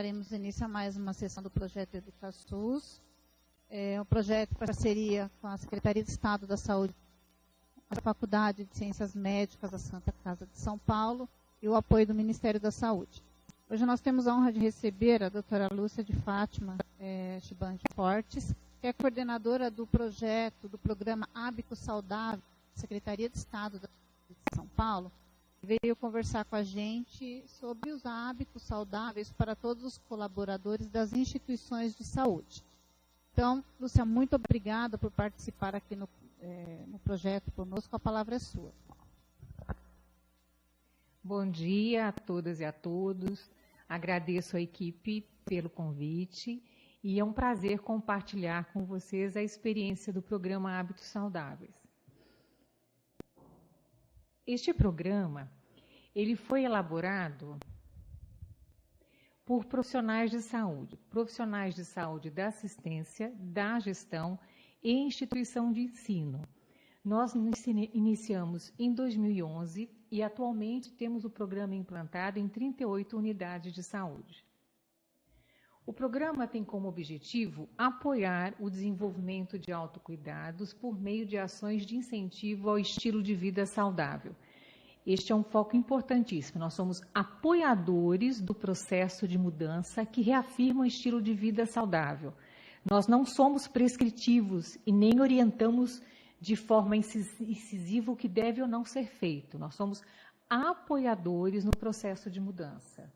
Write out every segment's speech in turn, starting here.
daremos início a mais uma sessão do projeto EducaSUS. É um projeto em parceria com a Secretaria de Estado da Saúde, a Faculdade de Ciências Médicas da Santa Casa de São Paulo e o apoio do Ministério da Saúde. Hoje nós temos a honra de receber a doutora Lúcia de Fátima Chibange Fortes, que é coordenadora do projeto, do programa Hábito Saudável, Secretaria de Estado da Saúde de São Paulo, veio conversar com a gente sobre os hábitos saudáveis para todos os colaboradores das instituições de saúde. Então, Lúcia, muito obrigada por participar aqui no projeto conosco. A palavra é sua. Bom dia a todas e a todos. Agradeço a equipe pelo convite e é um prazer compartilhar com vocês a experiência do programa Hábitos Saudáveis. Este programa, ele foi elaborado por profissionais de saúde da assistência, da gestão e instituição de ensino. Nós iniciamos em 2011 e atualmente temos o programa implantado em 38 unidades de saúde. O programa tem como objetivo apoiar o desenvolvimento de autocuidados por meio de ações de incentivo ao estilo de vida saudável. Este é um foco importantíssimo. Nós somos apoiadores do processo de mudança que reafirma o estilo de vida saudável. Nós não somos prescritivos e nem orientamos de forma incisiva o que deve ou não ser feito. Nós somos apoiadores no processo de mudança.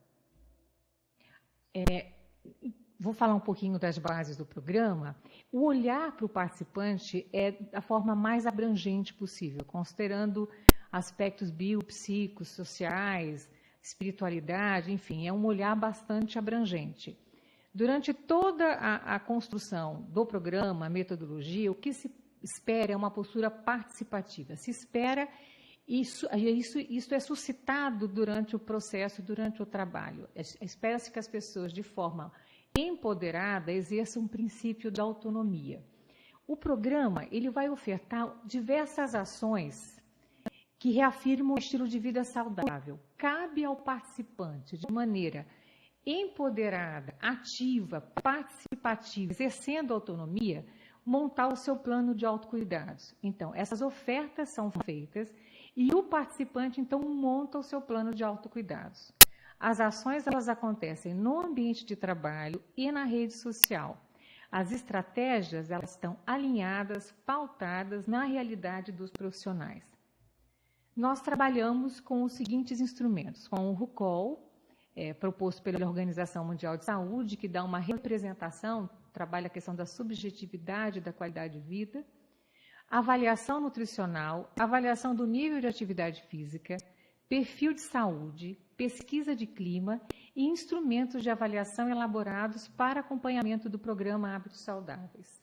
Vou falar um pouquinho das bases do programa. O olhar para o participante é a forma mais abrangente possível, considerando aspectos biopsicossociais, espiritualidade, enfim, é um olhar bastante abrangente. Durante toda a construção do programa, a metodologia, o que se espera é uma postura participativa. Se espera, isso é suscitado durante o processo, durante o trabalho. Espera-se que as pessoas, de forma empoderada, exerçam um princípio da autonomia. O programa, ele vai ofertar diversas ações que reafirmam o estilo de vida saudável. Cabe ao participante, de maneira empoderada, ativa, participativa, exercendo autonomia, montar o seu plano de autocuidados. Então, essas ofertas são feitas e o participante, então, monta o seu plano de autocuidados. As ações, elas acontecem no ambiente de trabalho e na rede social. As estratégias, elas estão alinhadas, pautadas na realidade dos profissionais. Nós trabalhamos com os seguintes instrumentos, com o RUCOL, proposto pela Organização Mundial de Saúde, que dá uma representação, trabalha a questão da subjetividade da qualidade de vida, avaliação nutricional, avaliação do nível de atividade física, perfil de saúde, pesquisa de clima e instrumentos de avaliação elaborados para acompanhamento do programa Hábitos Saudáveis.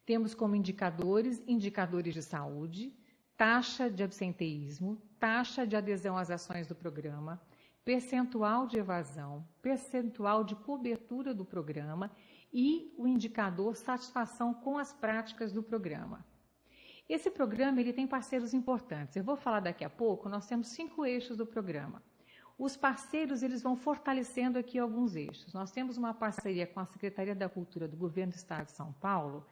Temos como indicadores de saúde, taxa de absenteísmo, taxa de adesão às ações do programa, percentual de evasão, percentual de cobertura do programa e o indicador satisfação com as práticas do programa. Esse programa, ele tem parceiros importantes. Eu vou falar daqui a pouco, nós temos 5 eixos do programa. Os parceiros, eles vão fortalecendo aqui alguns eixos. Nós temos uma parceria com a Secretaria da Cultura do Governo do Estado de São Paulo,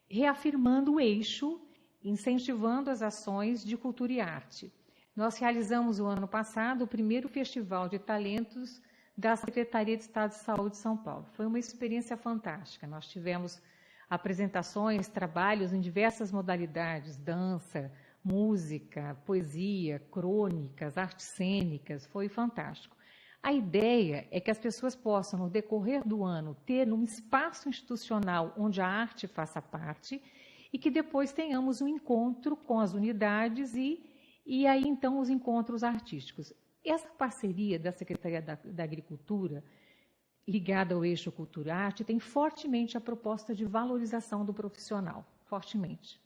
reafirmando o eixo, incentivando as ações de cultura e arte. Nós realizamos o ano passado o primeiro Festival de Talentos da Secretaria de Estado de Saúde de São Paulo. Foi uma experiência fantástica. Nós tivemos apresentações, trabalhos em diversas modalidades, dança, música, poesia, crônicas, artes cênicas, foi fantástico. A ideia é que as pessoas possam, no decorrer do ano, ter um espaço institucional onde a arte faça parte e que depois tenhamos um encontro com as unidades e aí, então, os encontros artísticos. Essa parceria da Secretaria da Agricultura, ligada ao eixo cultura-arte, tem fortemente a proposta de valorização do profissional, fortemente.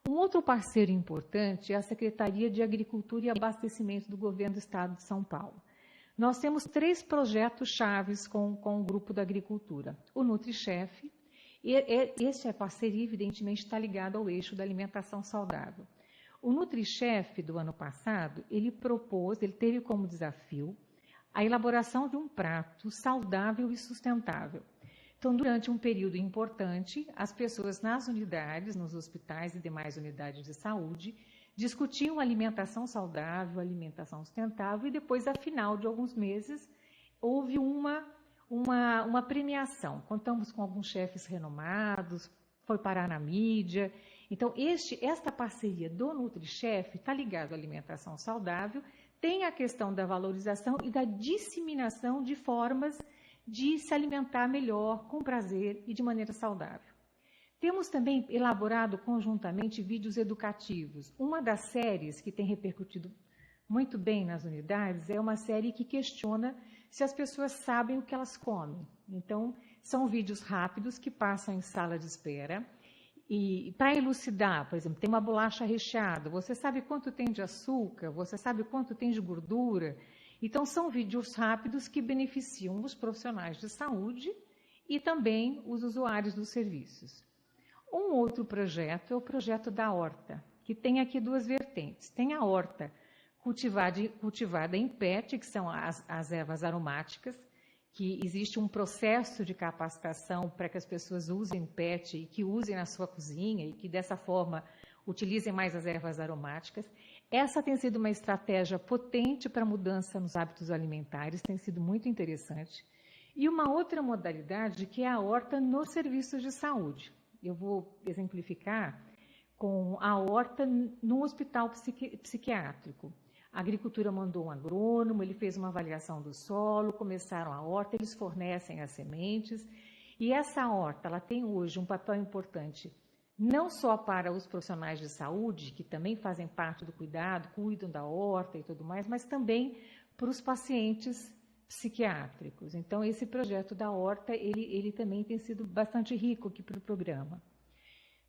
Um outro parceiro importante é a Secretaria de Agricultura e Abastecimento do Governo do Estado de São Paulo. Nós temos 3 projetos chaves com o grupo da agricultura. O NutriChef, essa parceria, evidentemente, está ligada ao eixo da alimentação saudável. O NutriChef do ano passado, ele teve como desafio a elaboração de um prato saudável e sustentável. Então, durante um período importante, as pessoas nas unidades, nos hospitais e demais unidades de saúde, discutiam alimentação saudável, alimentação sustentável, e depois, ao final de alguns meses, houve uma premiação. Contamos com alguns chefes renomados, foi parar na mídia. Então, esta parceria do NutriChef está ligada à alimentação saudável, tem a questão da valorização e da disseminação de formas de se alimentar melhor, com prazer e de maneira saudável. Temos também elaborado conjuntamente vídeos educativos. Uma das séries que tem repercutido muito bem nas unidades é uma série que questiona se as pessoas sabem o que elas comem. Então, são vídeos rápidos que passam em sala de espera. E para elucidar, por exemplo, tem uma bolacha recheada, você sabe quanto tem de açúcar, você sabe quanto tem de gordura. Então, são vídeos rápidos que beneficiam os profissionais de saúde e também os usuários dos serviços. Um outro projeto é o projeto da horta, que tem aqui duas vertentes. Tem a horta cultivada em PET, que são as ervas aromáticas, que existe um processo de capacitação para que as pessoas usem PET e que usem na sua cozinha e que, dessa forma, utilizem mais as ervas aromáticas. Essa tem sido uma estratégia potente para a mudança nos hábitos alimentares, tem sido muito interessante. E uma outra modalidade que é a horta nos serviços de saúde. Eu vou exemplificar com a horta no hospital psiquiátrico. A agricultura mandou um agrônomo, ele fez uma avaliação do solo, começaram a horta, eles fornecem as sementes. E essa horta, ela tem hoje um papel importante, não só para os profissionais de saúde, que também fazem parte do cuidado, cuidam da horta e tudo mais, mas também para os pacientes psiquiátricos. Então, esse projeto da horta, ele também tem sido bastante rico aqui para o programa.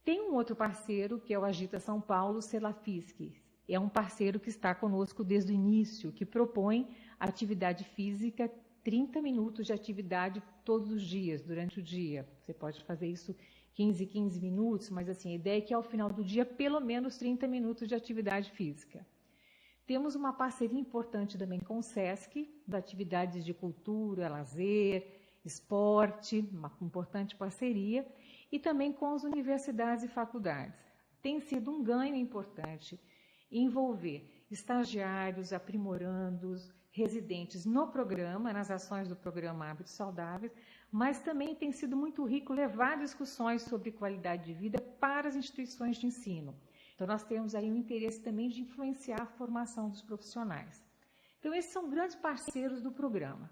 Tem um outro parceiro, que é o Agita São Paulo, Celafisc. É um parceiro que está conosco desde o início, que propõe atividade física, 30 minutos de atividade todos os dias, durante o dia. Você pode fazer isso 15 minutos, mas assim, a ideia é que ao final do dia, pelo menos 30 minutos de atividade física. Temos uma parceria importante também com o SESC, das atividades de cultura, lazer, esporte, uma importante parceria, e também com as universidades e faculdades. Tem sido um ganho importante envolver estagiários, aprimorandos, residentes no programa, nas ações do programa Hábitos Saudáveis, mas também tem sido muito rico levar discussões sobre qualidade de vida para as instituições de ensino. Então, nós temos aí um interesse também de influenciar a formação dos profissionais. Então, esses são grandes parceiros do programa.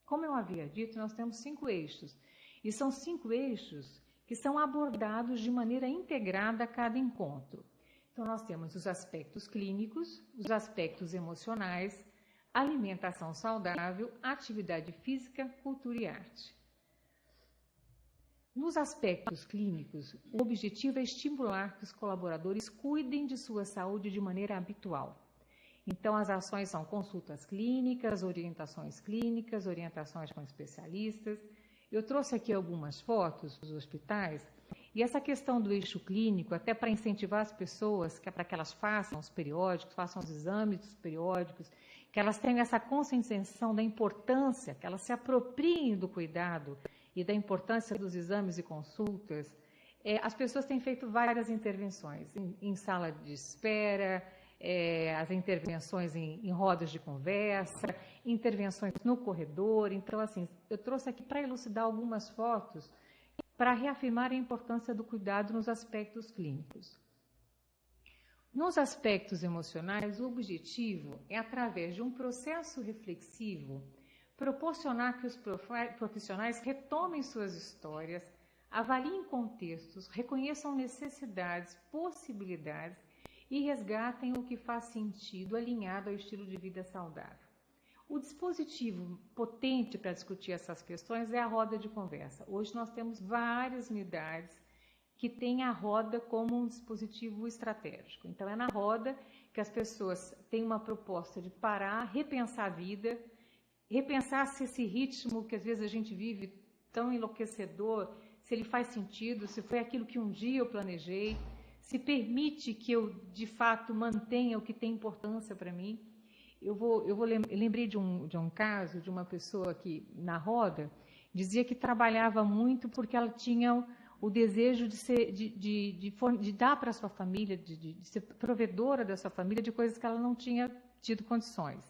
Como eu havia dito, nós temos 5 eixos, e são 5 eixos que são abordados de maneira integrada a cada encontro. Então, nós temos os aspectos clínicos, os aspectos emocionais, alimentação saudável, atividade física, cultura e arte. Nos aspectos clínicos, o objetivo é estimular que os colaboradores cuidem de sua saúde de maneira habitual. Então, as ações são consultas clínicas, orientações com especialistas. Eu trouxe aqui algumas fotos dos hospitais, e essa questão do eixo clínico, até para incentivar as pessoas, que é para que elas façam os periódicos, façam os exames periódicos, que elas tenham essa conscientização da importância, que elas se apropriem do cuidado e da importância dos exames e consultas. As pessoas têm feito várias intervenções em sala de espera, as intervenções em rodas de conversa, intervenções no corredor. Então, assim, eu trouxe aqui para elucidar algumas fotos para reafirmar a importância do cuidado nos aspectos clínicos. Nos aspectos emocionais, o objetivo é, através de um processo reflexivo, proporcionar que os profissionais retomem suas histórias, avaliem contextos, reconheçam necessidades, possibilidades e resgatem o que faz sentido alinhado ao estilo de vida saudável. O dispositivo potente para discutir essas questões é a roda de conversa. Hoje nós temos várias unidades que têm a roda como um dispositivo estratégico. Então, é na roda que as pessoas têm uma proposta de parar, repensar a vida, repensar se esse ritmo que às vezes a gente vive tão enlouquecedor, se ele faz sentido, se foi aquilo que um dia eu planejei, se permite que eu, de fato, mantenha o que tem importância para mim. eu lembrei de um caso de uma pessoa que, na roda, dizia que trabalhava muito porque ela tinha o desejo de dar para a sua família, de ser provedora da sua família de coisas que ela não tinha tido condições.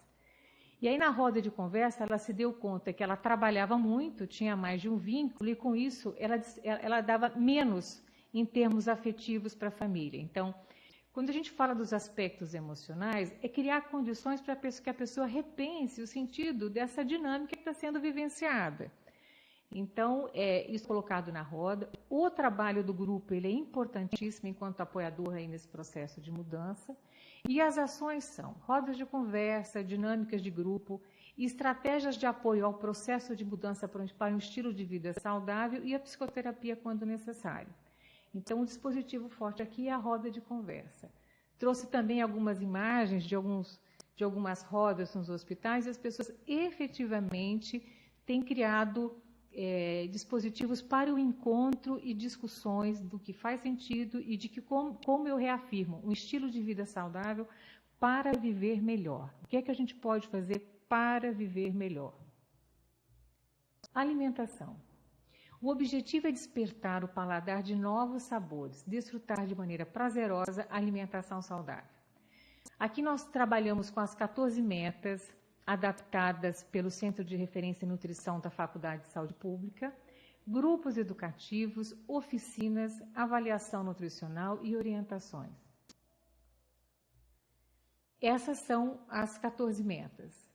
E aí, na roda de conversa, ela se deu conta que ela trabalhava muito, tinha mais de um vínculo, e com isso ela dava menos em termos afetivos para a família. Então, quando a gente fala dos aspectos emocionais, é criar condições para que a pessoa repense o sentido dessa dinâmica que está sendo vivenciada. Então, isso colocado na roda. O trabalho do grupo ele é importantíssimo enquanto apoiador aí nesse processo de mudança. E as ações são rodas de conversa, dinâmicas de grupo, estratégias de apoio ao processo de mudança para um estilo de vida saudável e a psicoterapia quando necessário. Então, o dispositivo forte aqui é a roda de conversa. Trouxe também algumas imagens de algumas rodas nos hospitais e as pessoas efetivamente têm criado dispositivos para o encontro e discussões do que faz sentido e de que como eu reafirmo um estilo de vida saudável para viver melhor. O que é que a gente pode fazer para viver melhor? Alimentação. O objetivo é despertar o paladar de novos sabores, desfrutar de maneira prazerosa a alimentação saudável. Aqui nós trabalhamos com as 14 metas adaptadas pelo Centro de Referência em Nutrição da Faculdade de Saúde Pública, grupos educativos, oficinas, avaliação nutricional e orientações. Essas são as 14 metas.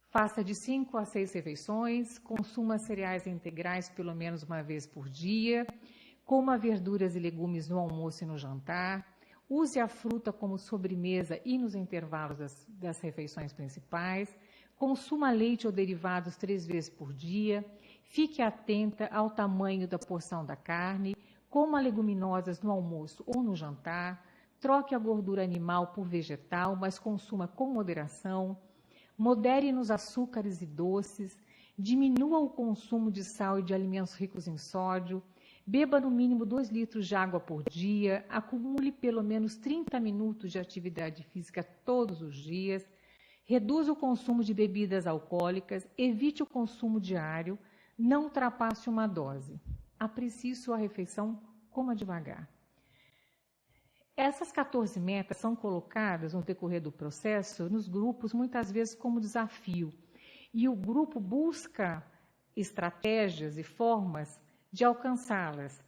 Faça de 5 a 6 refeições, consuma cereais integrais pelo menos uma vez por dia, coma verduras e legumes no almoço e no jantar, use a fruta como sobremesa e nos intervalos das refeições principais, consuma leite ou derivados 3 vezes por dia, fique atenta ao tamanho da porção da carne, coma leguminosas no almoço ou no jantar, troque a gordura animal por vegetal, mas consuma com moderação, modere nos açúcares e doces, diminua o consumo de sal e de alimentos ricos em sódio, beba no mínimo 2 litros de água por dia, acumule pelo menos 30 minutos de atividade física todos os dias, reduza o consumo de bebidas alcoólicas, evite o consumo diário, não ultrapasse uma dose. Aprecie sua refeição, coma devagar. Essas 14 metas são colocadas no decorrer do processo nos grupos, muitas vezes como desafio. E o grupo busca estratégias e formas de alcançá-las.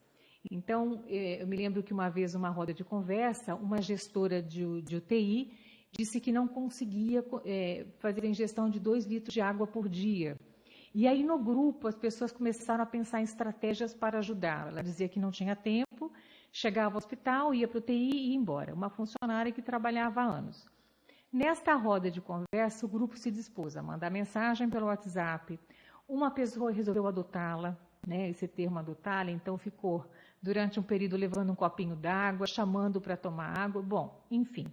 Então, eu me lembro que uma vez, numa roda de conversa, uma gestora de UTI disse que não conseguia fazer a ingestão de 2 litros de água por dia. E aí, no grupo, as pessoas começaram a pensar em estratégias para ajudar. Ela dizia que não tinha tempo, chegava ao hospital, ia para o UTI e ia embora. Uma funcionária que trabalhava há anos. Nesta roda de conversa, o grupo se dispôs a mandar mensagem pelo WhatsApp. Uma pessoa resolveu adotá-la, né, esse termo adotá-la, então ficou durante um período levando um copinho d'água, chamando para tomar água. Bom, enfim.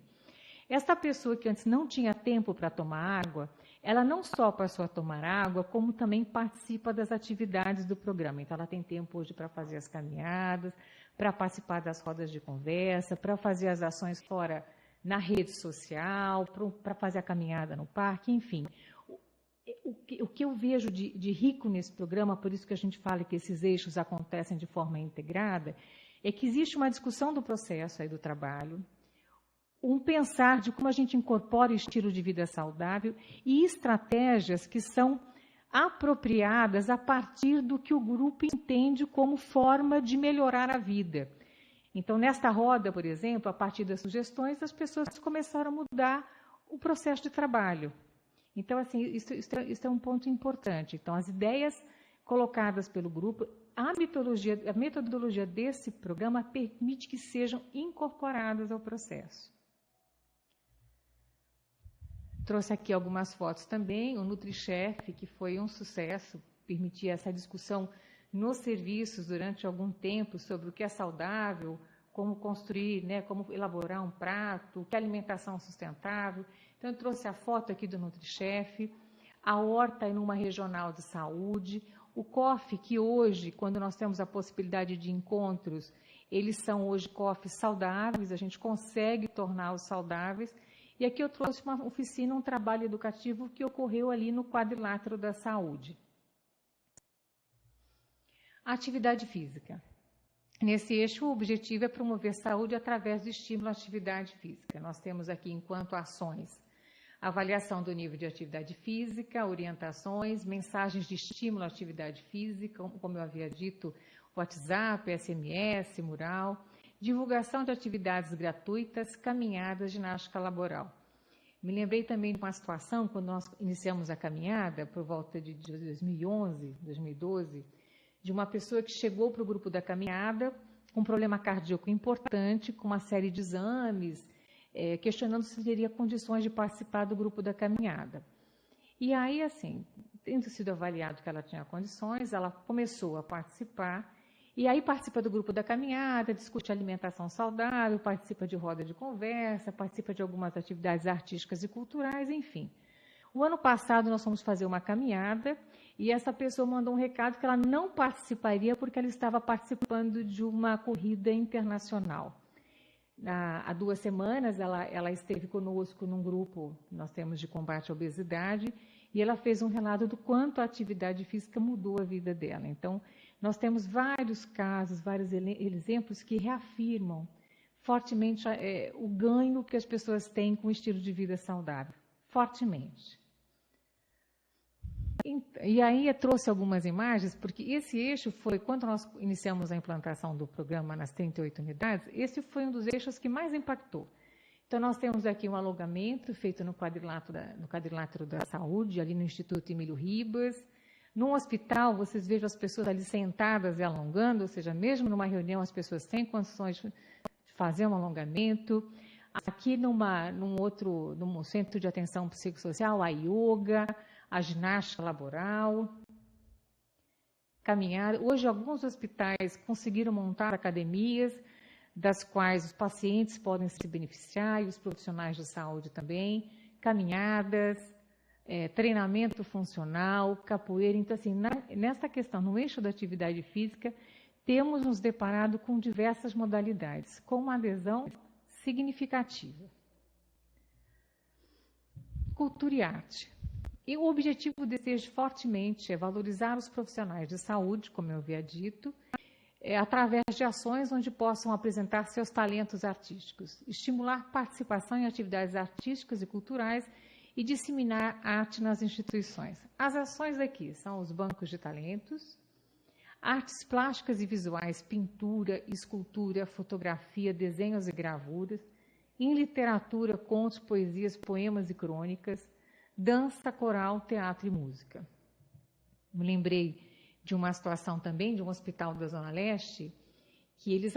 Esta pessoa que antes não tinha tempo para tomar água, ela não só passou a tomar água, como também participa das atividades do programa. Então, ela tem tempo hoje para fazer as caminhadas, para participar das rodas de conversa, para fazer as ações fora na rede social, para fazer a caminhada no parque, enfim. O que eu vejo de rico nesse programa, por isso que a gente fala que esses eixos acontecem de forma integrada, é que existe uma discussão do processo aí do trabalho, um pensar de como a gente incorpora o estilo de vida saudável e estratégias que são apropriadas a partir do que o grupo entende como forma de melhorar a vida. Então, nesta roda, por exemplo, a partir das sugestões, as pessoas começaram a mudar o processo de trabalho. Então, assim, isso é um ponto importante. Então, as ideias colocadas pelo grupo, a metodologia desse programa permite que sejam incorporadas ao processo. Trouxe aqui algumas fotos também, o NutriChef, que foi um sucesso, permitia essa discussão nos serviços durante algum tempo sobre o que é saudável, como construir, né, como elaborar um prato, que é alimentação sustentável. Então, eu trouxe a foto aqui do NutriChef, a horta em uma regional de saúde, o COF, que hoje, quando nós temos a possibilidade de encontros, eles são hoje COFs saudáveis, a gente consegue torná-los saudáveis, E aqui eu trouxe uma oficina, um trabalho educativo que ocorreu ali no quadrilátero da saúde. Atividade física. Nesse eixo, o objetivo é promover saúde através do estímulo à atividade física. Nós temos aqui, enquanto ações, avaliação do nível de atividade física, orientações, mensagens de estímulo à atividade física, como eu havia dito, WhatsApp, SMS, mural, divulgação de atividades gratuitas, caminhadas, ginástica laboral. Me lembrei também de uma situação, quando nós iniciamos a caminhada, por volta de 2011, 2012, de uma pessoa que chegou para o grupo da caminhada com um problema cardíaco importante, com uma série de exames, questionando se teria condições de participar do grupo da caminhada. E aí, assim, tendo sido avaliado que ela tinha condições, ela começou a participar, e aí participa do grupo da caminhada, discute alimentação saudável, participa de roda de conversa, participa de algumas atividades artísticas e culturais, enfim. O ano passado nós fomos fazer uma caminhada e essa pessoa mandou um recado que ela não participaria porque ela estava participando de uma corrida internacional. Há 2 semanas ela esteve conosco num grupo que nós temos de combate à obesidade e ela fez um relato do quanto a atividade física mudou a vida dela. Então, nós temos vários casos, vários exemplos que reafirmam fortemente o ganho que as pessoas têm com o estilo de vida saudável. Fortemente. E aí eu trouxe algumas imagens, porque esse eixo foi, quando nós iniciamos a implantação do programa nas 38 unidades, esse foi um dos eixos que mais impactou. Então, nós temos aqui um alongamento feito no quadrilátero da saúde, ali no Instituto Emílio Ribas. Num hospital, vocês vejam as pessoas ali sentadas e alongando, ou seja, mesmo numa reunião, as pessoas têm condições de fazer um alongamento. Aqui num centro de atenção psicossocial, a yoga, a ginástica laboral, caminhar. Hoje, alguns hospitais conseguiram montar academias, das quais os pacientes podem se beneficiar e os profissionais de saúde também, caminhadas, treinamento funcional, capoeira. Então, assim, nessa questão, no eixo da atividade física, temos nos deparado com diversas modalidades, com uma adesão significativa. Cultura e arte. E o objetivo desse eixo fortemente é valorizar os profissionais de saúde, como eu havia dito, através de ações onde possam apresentar seus talentos artísticos, estimular participação em atividades artísticas e culturais e disseminar arte nas instituições. As ações aqui são os bancos de talentos, artes plásticas e visuais, pintura, escultura, fotografia, desenhos e gravuras, em literatura, contos, poesias, poemas e crônicas, dança, coral, teatro e música. Me lembrei de uma situação também de um hospital da Zona Leste, que eles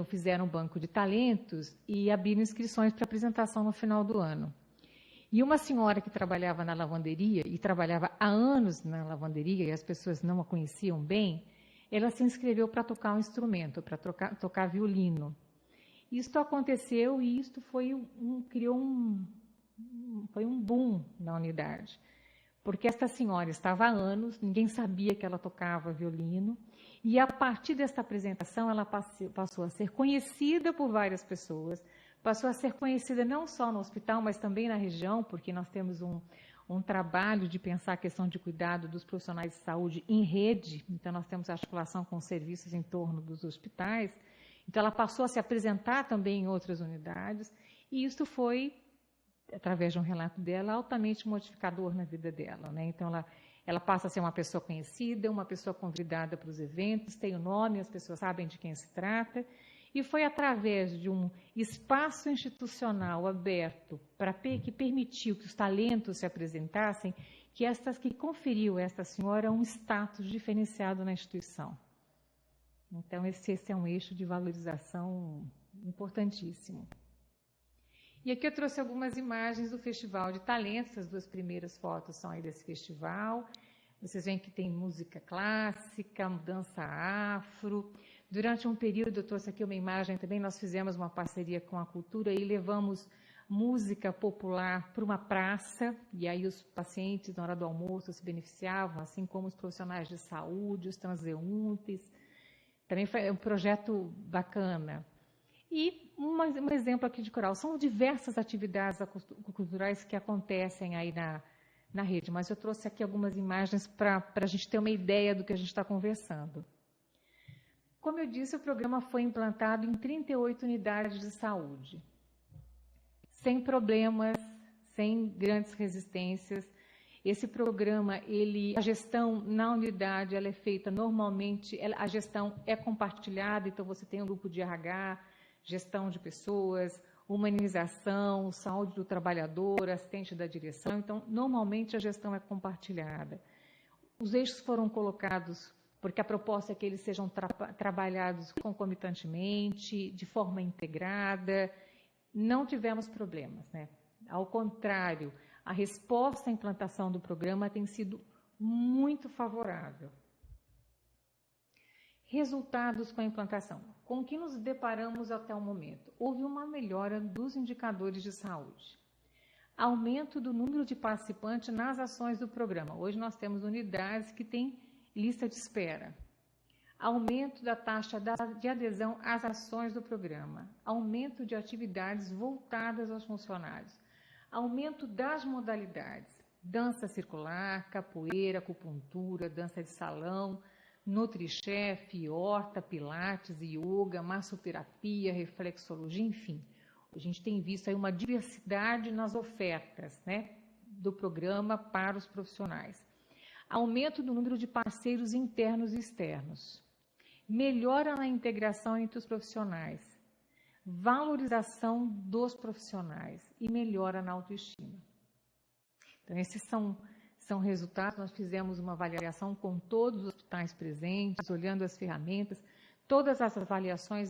fizeram um banco de talentos e abriram inscrições para apresentação no final do ano. E uma senhora que trabalhava na lavanderia, e trabalhava há anos na lavanderia, e as pessoas não a conheciam bem, ela se inscreveu para tocar um instrumento, para tocar violino. Isto aconteceu e isto criou um boom na unidade. Porque esta senhora estava há anos, ninguém sabia que ela tocava violino, e a partir desta apresentação ela passou a ser conhecida por várias pessoas, passou a ser conhecida não só no hospital, mas também na região, porque nós temos um trabalho de pensar a questão de cuidado dos profissionais de saúde em rede, então nós temos articulação com serviços em torno dos hospitais, então ela passou a se apresentar também em outras unidades, e isso foi, através de um relato dela, altamente modificador na vida dela, né? Então ela passa a ser uma pessoa conhecida, uma pessoa convidada para os eventos, tem o nome, as pessoas sabem de quem se trata, e foi através de um espaço institucional aberto que permitiu que os talentos se apresentassem, que conferiu a esta senhora um status diferenciado na instituição. Então, esse é um eixo de valorização importantíssimo. E aqui eu trouxe algumas imagens do Festival de Talentos, as 2 primeiras fotos são aí desse festival. Vocês veem que tem música clássica, dança afro. Durante um período, eu trouxe aqui uma imagem também, nós fizemos uma parceria com a cultura e levamos música popular para uma praça, e aí os pacientes, na hora do almoço, se beneficiavam, assim como os profissionais de saúde, os transeuntes. Também foi um projeto bacana. E um exemplo aqui de coral. São diversas atividades culturais que acontecem aí na rede, mas eu trouxe aqui algumas imagens para a gente ter uma ideia do que a gente está conversando. Como eu disse, o programa foi implantado em 38 unidades de saúde, sem problemas, sem grandes resistências. Esse programa, a gestão na unidade, ela é feita normalmente, a gestão é compartilhada, então você tem um grupo de RH, gestão de pessoas, humanização, saúde do trabalhador, assistente da direção, então normalmente a gestão é compartilhada. Os eixos foram colocados porque a proposta é que eles sejam trabalhados concomitantemente, de forma integrada. Não tivemos problemas, né? Ao contrário, a resposta à implantação do programa tem sido muito favorável. Resultados com a implantação. Com o que nos deparamos até o momento? Houve uma melhora dos indicadores de saúde. Aumento do número de participantes nas ações do programa. Hoje nós temos unidades que têm lista de espera. Aumento da taxa de adesão às ações do programa. Aumento de atividades voltadas aos funcionários. Aumento das modalidades. Dança circular, capoeira, acupuntura, dança de salão, Nutrichef, horta, pilates, yoga, massoterapia, reflexologia, enfim. A gente tem visto aí uma diversidade nas ofertas, né, do programa para os profissionais. Aumento do número de parceiros internos e externos. Melhora na integração entre os profissionais. Valorização dos profissionais e melhora na autoestima. Então, esses são resultados. Nós fizemos uma avaliação com todos os hospitais presentes, olhando as ferramentas. Todas as avaliações,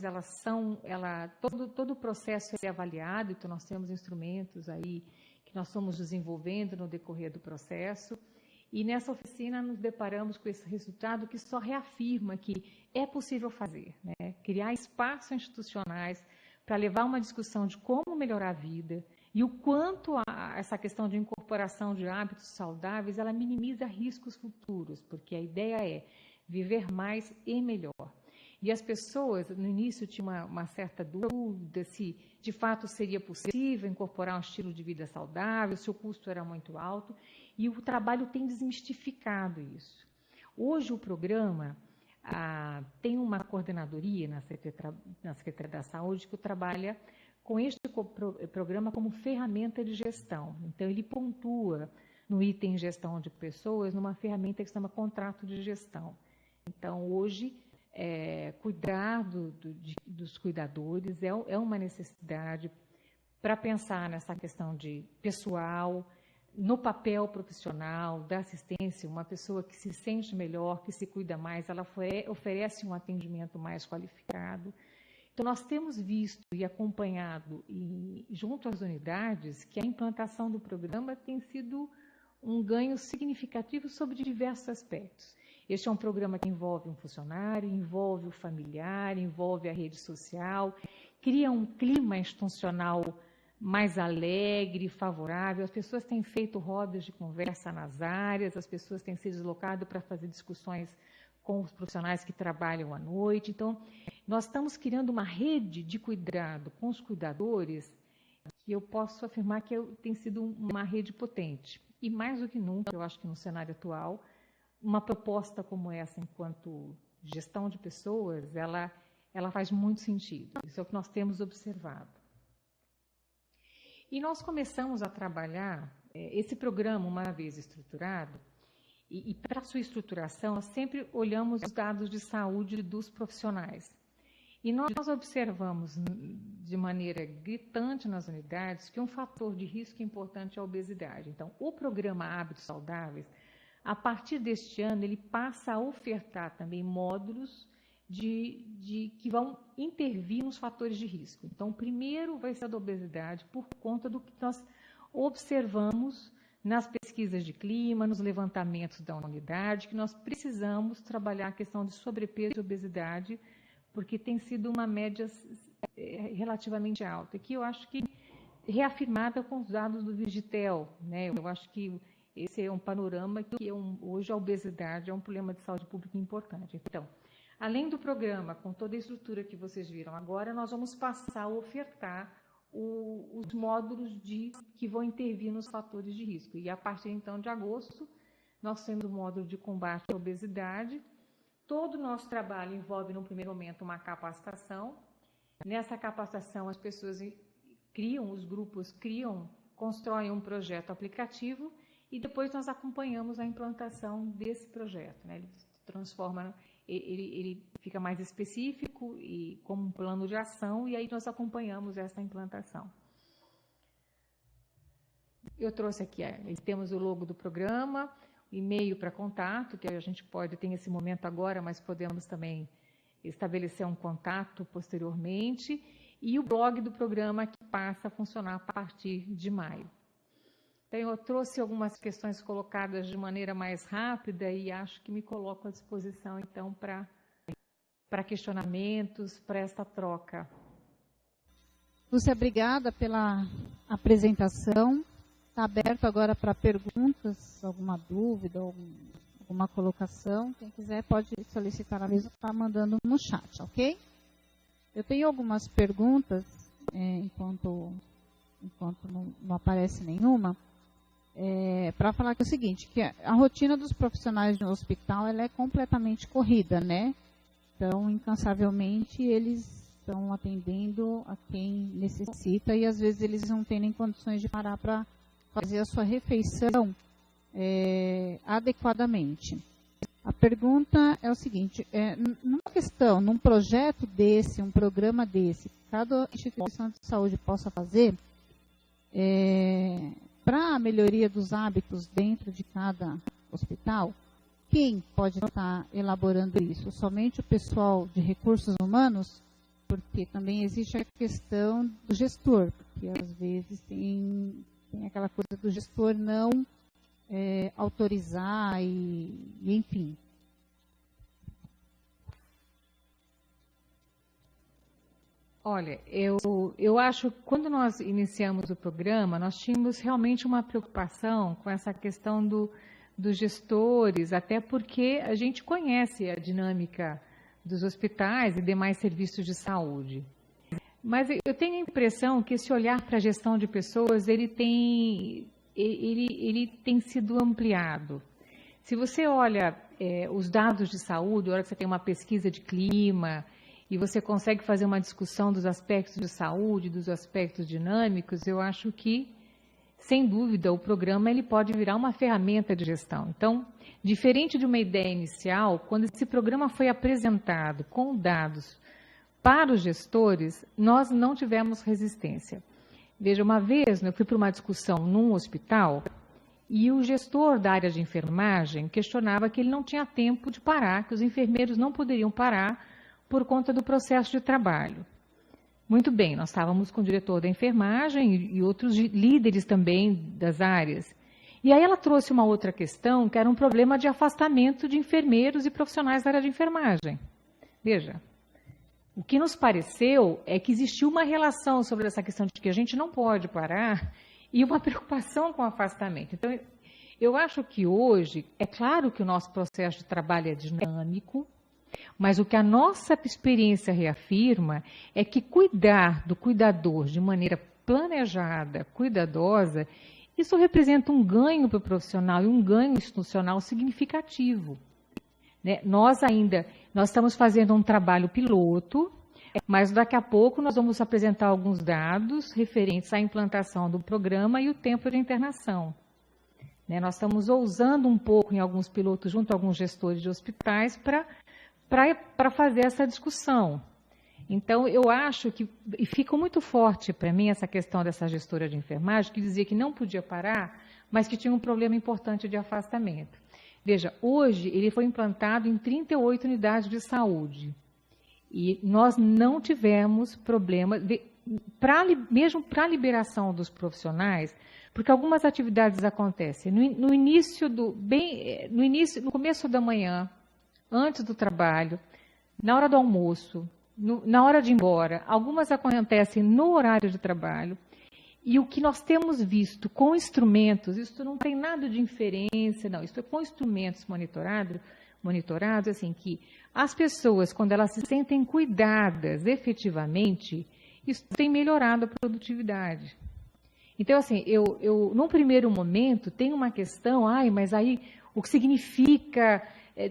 todo o processo é avaliado, então nós temos instrumentos aí que nós estamos desenvolvendo no decorrer do processo. E nessa oficina nos deparamos com esse resultado que só reafirma que é possível fazer, né? Criar espaços institucionais para levar uma discussão de como melhorar a vida e o quanto essa questão de incorporação de hábitos saudáveis, ela minimiza riscos futuros, porque a ideia é viver mais e melhor. E as pessoas, no início, tinham uma certa dúvida se, de fato, seria possível incorporar um estilo de vida saudável, se o custo era muito alto, e o trabalho tem desmistificado isso. Hoje, o programa tem uma coordenadoria na Secretaria da Saúde que trabalha com este programa como ferramenta de gestão. Então, ele pontua no item gestão de pessoas numa ferramenta que se chama contrato de gestão. Então, hoje, cuidar dos cuidadores é uma necessidade para pensar nessa questão de pessoal, no papel profissional, da assistência. Uma pessoa que se sente melhor, que se cuida mais, ela oferece um atendimento mais qualificado. Então, nós temos visto e acompanhado, junto às unidades, que a implantação do programa tem sido um ganho significativo sobre diversos aspectos. Este é um programa que envolve um funcionário, envolve o familiar, envolve a rede social, cria um clima institucional mais alegre, favorável. As pessoas têm feito rodas de conversa nas áreas, as pessoas têm se deslocado para fazer discussões com os profissionais que trabalham à noite. Então, nós estamos criando uma rede de cuidado com os cuidadores que eu posso afirmar que tem sido uma rede potente. E mais do que nunca, eu acho que no cenário atual, uma proposta como essa, enquanto gestão de pessoas, ela faz muito sentido. Isso é o que nós temos observado. E nós começamos a trabalhar esse programa, uma vez estruturado, e para sua estruturação, nós sempre olhamos os dados de saúde dos profissionais. E nós observamos de maneira gritante nas unidades que um fator de risco importante é a obesidade. Então, o programa Hábitos Saudáveis, a partir deste ano, ele passa a ofertar também módulos que vão intervir nos fatores de risco. Então, o primeiro vai ser a da obesidade, por conta do que nós observamos nas pesquisas de clima, nos levantamentos da unidade, que nós precisamos trabalhar a questão de sobrepeso e obesidade, porque tem sido uma média relativamente alta, que eu acho que reafirmada com os dados do Vigitel, né? Eu acho que esse é um panorama que hoje a obesidade é um problema de saúde pública importante. Então, Além do programa, com toda a estrutura que vocês viram agora, nós vamos passar a ofertar os módulos que vão intervir nos fatores de risco. E a partir, então, de agosto, nós temos o módulo de combate à obesidade. Todo o nosso trabalho envolve, no primeiro momento, uma capacitação. Nessa capacitação, as pessoas os grupos constroem um projeto aplicativo e depois nós acompanhamos a implantação desse projeto, né? Ele se transforma, ele fica mais específico e como um plano de ação, e aí nós acompanhamos essa implantação. Eu trouxe aqui, temos o logo do programa, o e-mail para contato, que a gente tem esse momento agora, mas podemos também estabelecer um contato posteriormente, e o blog do programa que passa a funcionar a partir de maio. Então, eu trouxe algumas questões colocadas de maneira mais rápida e acho que me coloco à disposição, então, para questionamentos, para esta troca. Lúcia, obrigada pela apresentação. Está aberto agora para perguntas, alguma dúvida, alguma colocação. Quem quiser pode solicitar a mesma, está mandando no chat, ok? Eu tenho algumas perguntas, enquanto não aparece nenhuma. Para falar que é o seguinte, que a rotina dos profissionais no hospital ela é completamente corrida, né? Então, incansavelmente, eles estão atendendo a quem necessita e, às vezes, eles não têm nem condições de parar para fazer a sua refeição adequadamente. A pergunta é o seguinte, num projeto desse, um programa desse, que cada instituição de saúde possa fazer, para a melhoria dos hábitos dentro de cada hospital, quem pode estar elaborando isso? Somente o pessoal de recursos humanos? Porque também existe a questão do gestor, porque às vezes tem aquela coisa do gestor não autorizar e enfim. Olha, eu acho que quando nós iniciamos o programa, nós tínhamos realmente uma preocupação com essa questão dos gestores, até porque a gente conhece a dinâmica dos hospitais e demais serviços de saúde. Mas eu tenho a impressão que esse olhar para a gestão de pessoas, ele tem sido ampliado. Se você olha os dados de saúde, a hora que você tem uma pesquisa de clima, e você consegue fazer uma discussão dos aspectos de saúde, dos aspectos dinâmicos, eu acho que, sem dúvida, o programa ele pode virar uma ferramenta de gestão. Então, diferente de uma ideia inicial, quando esse programa foi apresentado com dados para os gestores, nós não tivemos resistência. Veja, uma vez eu fui para uma discussão num hospital e o gestor da área de enfermagem questionava que ele não tinha tempo de parar, que os enfermeiros não poderiam parar por conta do processo de trabalho. Muito bem, nós estávamos com o diretor da enfermagem e outros líderes também das áreas. E aí ela trouxe uma outra questão, que era um problema de afastamento de enfermeiros e profissionais da área de enfermagem. Veja, o que nos pareceu é que existiu uma relação sobre essa questão de que a gente não pode parar e uma preocupação com o afastamento. Então, eu acho que hoje, é claro que o nosso processo de trabalho é dinâmico, mas o que a nossa experiência reafirma é que cuidar do cuidador de maneira planejada, cuidadosa, isso representa um ganho para o profissional e um ganho institucional significativo. Né? Nós estamos fazendo um trabalho piloto, mas daqui a pouco nós vamos apresentar alguns dados referentes à implantação do programa e o tempo de internação. Né? Nós estamos ousando um pouco em alguns pilotos, junto a alguns gestores de hospitais, para fazer essa discussão. Então, eu acho que, e fica muito forte para mim essa questão dessa gestora de enfermagem, que dizia que não podia parar, mas que tinha um problema importante de afastamento. Veja, hoje ele foi implantado em 38 unidades de saúde, e nós não tivemos problema, mesmo para a liberação dos profissionais, porque algumas atividades acontecem no começo da manhã, antes do trabalho, na hora do almoço, na hora de ir embora. Algumas acontecem no horário de trabalho. E o que nós temos visto com instrumentos, isso não tem nada de inferência, não, isso é com instrumentos monitorados, monitorados, assim, que as pessoas, quando elas se sentem cuidadas efetivamente, isso tem melhorado a produtividade. Então, assim, num primeiro momento, tem uma questão, mas aí o que significa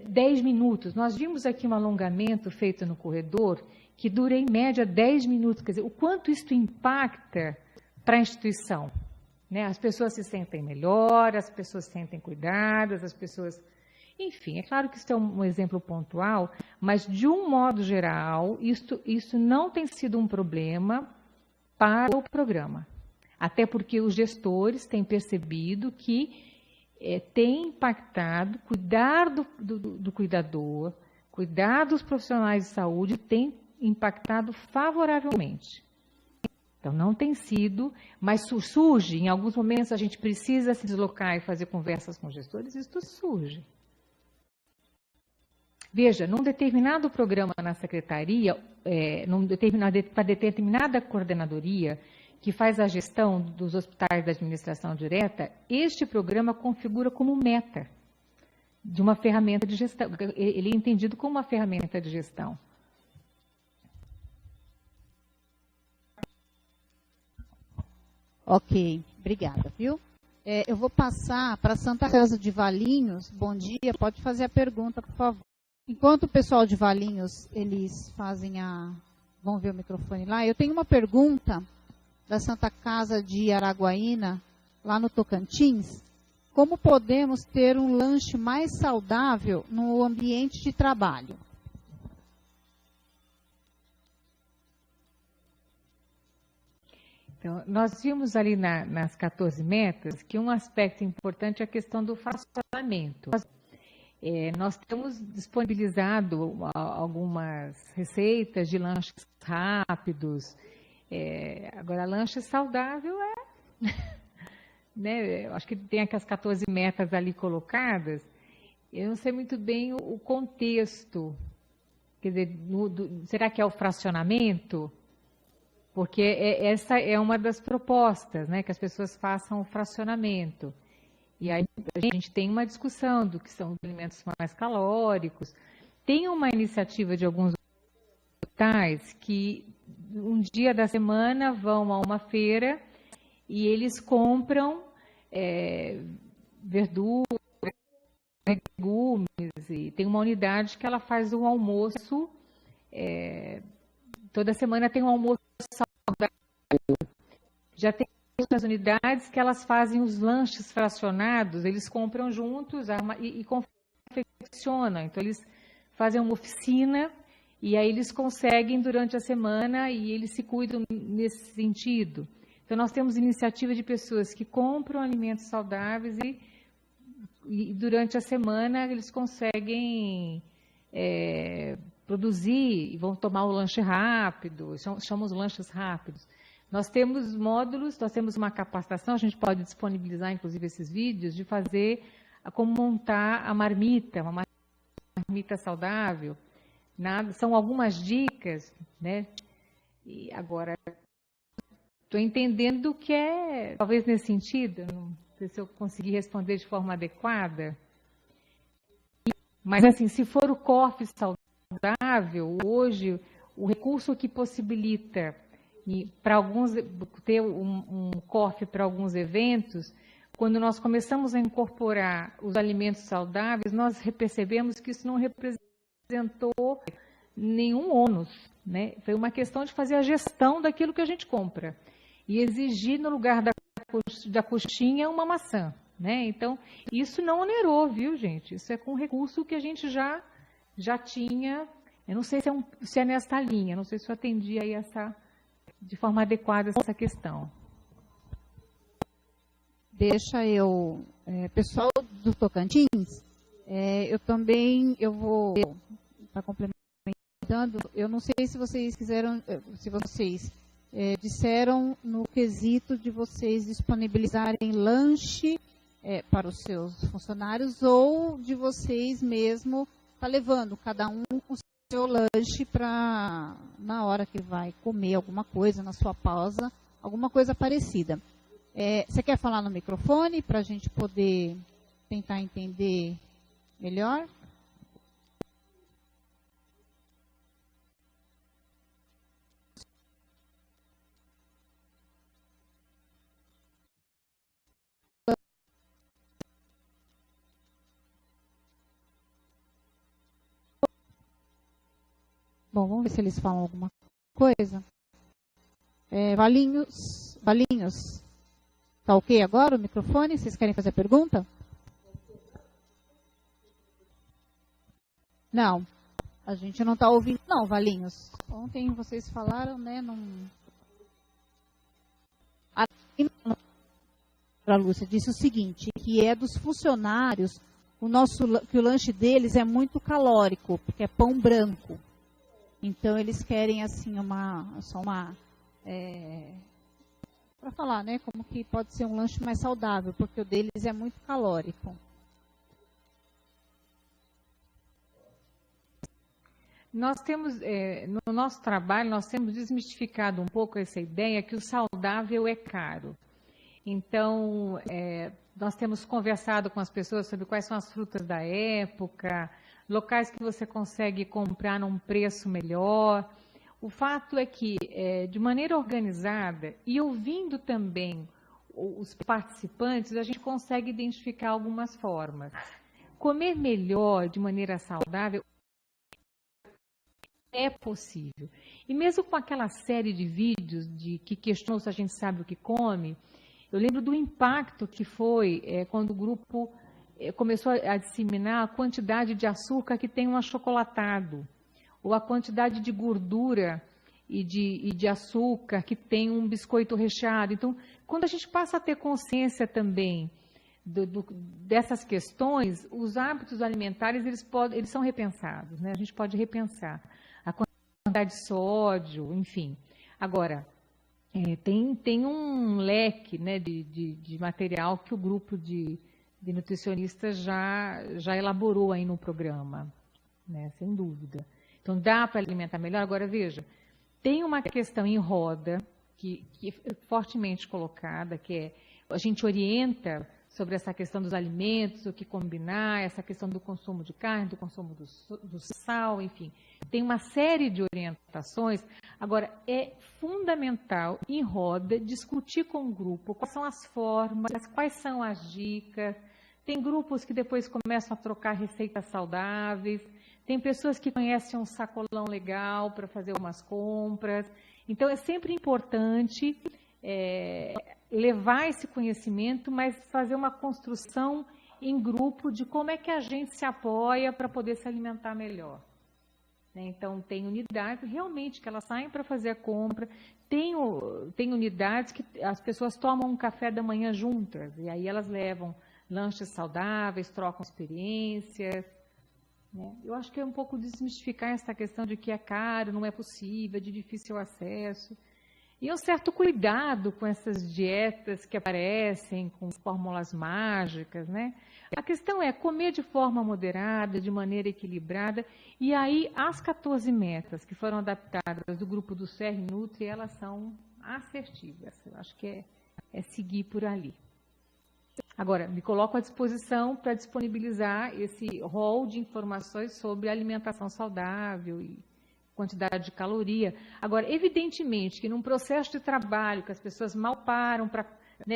10 minutos? Nós vimos aqui um alongamento feito no corredor que dura, em média, 10 minutos. Quer dizer, o quanto isso impacta para a instituição, né? As pessoas se sentem melhor, as pessoas se sentem cuidadas, as pessoas... Enfim, é claro que isso é um exemplo pontual, mas, de um modo geral, isso não tem sido um problema para o programa. Até porque os gestores têm percebido que tem impactado, cuidar do cuidador, cuidar dos profissionais de saúde, tem impactado favoravelmente. Então, não tem sido, mas surge, em alguns momentos a gente precisa se deslocar e fazer conversas com gestores, isso surge. Veja, num determinado programa na secretaria, para determinada coordenadoria que faz a gestão dos hospitais da administração direta, este programa configura como meta de uma ferramenta de gestão. Ele é entendido como uma ferramenta de gestão. Ok, obrigada, viu? Eu vou passar para a Santa Casa de Valinhos. Bom dia, pode fazer a pergunta, por favor. Enquanto o pessoal de Valinhos, eles vão ver o microfone lá, eu tenho uma pergunta da Santa Casa de Araguaína, lá no Tocantins. Como podemos ter um lanche mais saudável no ambiente de trabalho? Então, nós vimos ali nas 14 metas que um aspecto importante é a questão do fracionamento. Nós temos disponibilizado algumas receitas de lanches rápidos. Agora, lanche saudável né, eu acho que tem aquelas 14 metas ali colocadas. Eu não sei muito bem o contexto. Quer dizer, será que é o fracionamento? Porque essa é uma das propostas, né, que as pessoas façam o fracionamento. E aí a gente tem uma discussão do que são os alimentos mais calóricos. Tem uma iniciativa de alguns hospitais que um dia da semana vão a uma feira e eles compram verduras, legumes, e tem uma unidade que ela faz um almoço, toda semana tem um almoço saudável. Já tem outras unidades que elas fazem os lanches fracionados, eles compram juntos e confeccionam. Então, eles fazem uma oficina e aí eles conseguem durante a semana e eles se cuidam nesse sentido. Então, nós temos iniciativa de pessoas que compram alimentos saudáveis e durante a semana eles conseguem produzir e vão tomar o lanche rápido, chamamos lanches rápidos. Nós temos módulos, nós temos uma capacitação, a gente pode disponibilizar, inclusive, esses vídeos, de fazer, como montar a marmita, uma marmita saudável. São algumas dicas, né? E agora, estou entendendo que talvez nesse sentido, não sei se eu consegui responder de forma adequada, mas, assim, se for o COF saudável, hoje, o recurso que possibilita para alguns ter um COF para alguns eventos, quando nós começamos a incorporar os alimentos saudáveis, nós percebemos que isso não representou nenhum ônus, né? Foi uma questão de fazer a gestão daquilo que a gente compra e exigir no lugar da coxinha uma maçã, né? Então, isso não onerou, viu, gente? Isso é com recurso que a gente já tinha. Eu não sei se é nesta linha, não sei se eu atendi aí de forma adequada essa questão. Pessoal do Tocantins, eu vou estar complementando, eu não sei se vocês disseram no quesito de vocês disponibilizarem lanche para os seus funcionários ou de vocês mesmo levando cada um com seu lanche para, na hora que vai comer alguma coisa, na sua pausa, alguma coisa parecida. Você quer falar no microfone para a gente poder tentar entender melhor? Bom, vamos ver se eles falam alguma coisa. Valinhos, tá ok agora o microfone? Vocês querem fazer a pergunta? Não, a gente não está ouvindo. Não, Valinhos. Ontem vocês falaram, né? A Lúcia disse o seguinte, que é dos funcionários, que o lanche deles é muito calórico, porque é pão branco. Então, eles querem, assim, para falar, né, como que pode ser um lanche mais saudável, porque o deles é muito calórico. Nós temos, no nosso trabalho, nós temos desmistificado um pouco essa ideia que o saudável é caro. Então, nós temos conversado com as pessoas sobre quais são as frutas da época, locais que você consegue comprar num preço melhor. O fato é que, de maneira organizada e ouvindo também os participantes, a gente consegue identificar algumas formas. Comer melhor, de maneira saudável, é possível. E mesmo com aquela série de vídeos que questionam se a gente sabe o que come, eu lembro do impacto que foi quando o grupo começou a disseminar a quantidade de açúcar que tem um achocolatado, ou a quantidade de gordura e de açúcar que tem um biscoito recheado. Então, quando a gente passa a ter consciência também dessas questões, os hábitos alimentares eles são repensados, né? A gente pode repensar a quantidade de sódio, enfim. Agora, tem um leque, né, de material que o grupo de nutricionistas já elaborou aí no programa, né, sem dúvida. Então, dá para alimentar melhor. Agora, veja, tem uma questão em roda que é fortemente colocada, que é a gente orienta sobre essa questão dos alimentos, o que combinar, essa questão do consumo de carne, do consumo do sal, enfim. Tem uma série de orientações. Agora, é fundamental, em roda, discutir com o grupo quais são as formas, quais são as dicas. Tem grupos que depois começam a trocar receitas saudáveis. Tem pessoas que conhecem um sacolão legal para fazer umas compras. Então, é sempre importante levar esse conhecimento, mas fazer uma construção em grupo de como é que a gente se apoia para poder se alimentar melhor. Então, tem unidades realmente que elas saem para fazer a compra. Tem unidades que as pessoas tomam um café da manhã juntas, e aí elas levam lanches saudáveis, trocam experiências. Eu acho que é um pouco desmistificar essa questão de que é caro, não é possível, de difícil acesso. E um certo cuidado com essas dietas que aparecem com fórmulas mágicas, né? A questão é comer de forma moderada, de maneira equilibrada, e aí as 14 metas que foram adaptadas do grupo do CR Nutri, elas são assertivas. Eu acho que é seguir por ali. Agora, me coloco à disposição para disponibilizar esse rol de informações sobre alimentação saudável e quantidade de caloria. Agora, evidentemente que num processo de trabalho que as pessoas mal param,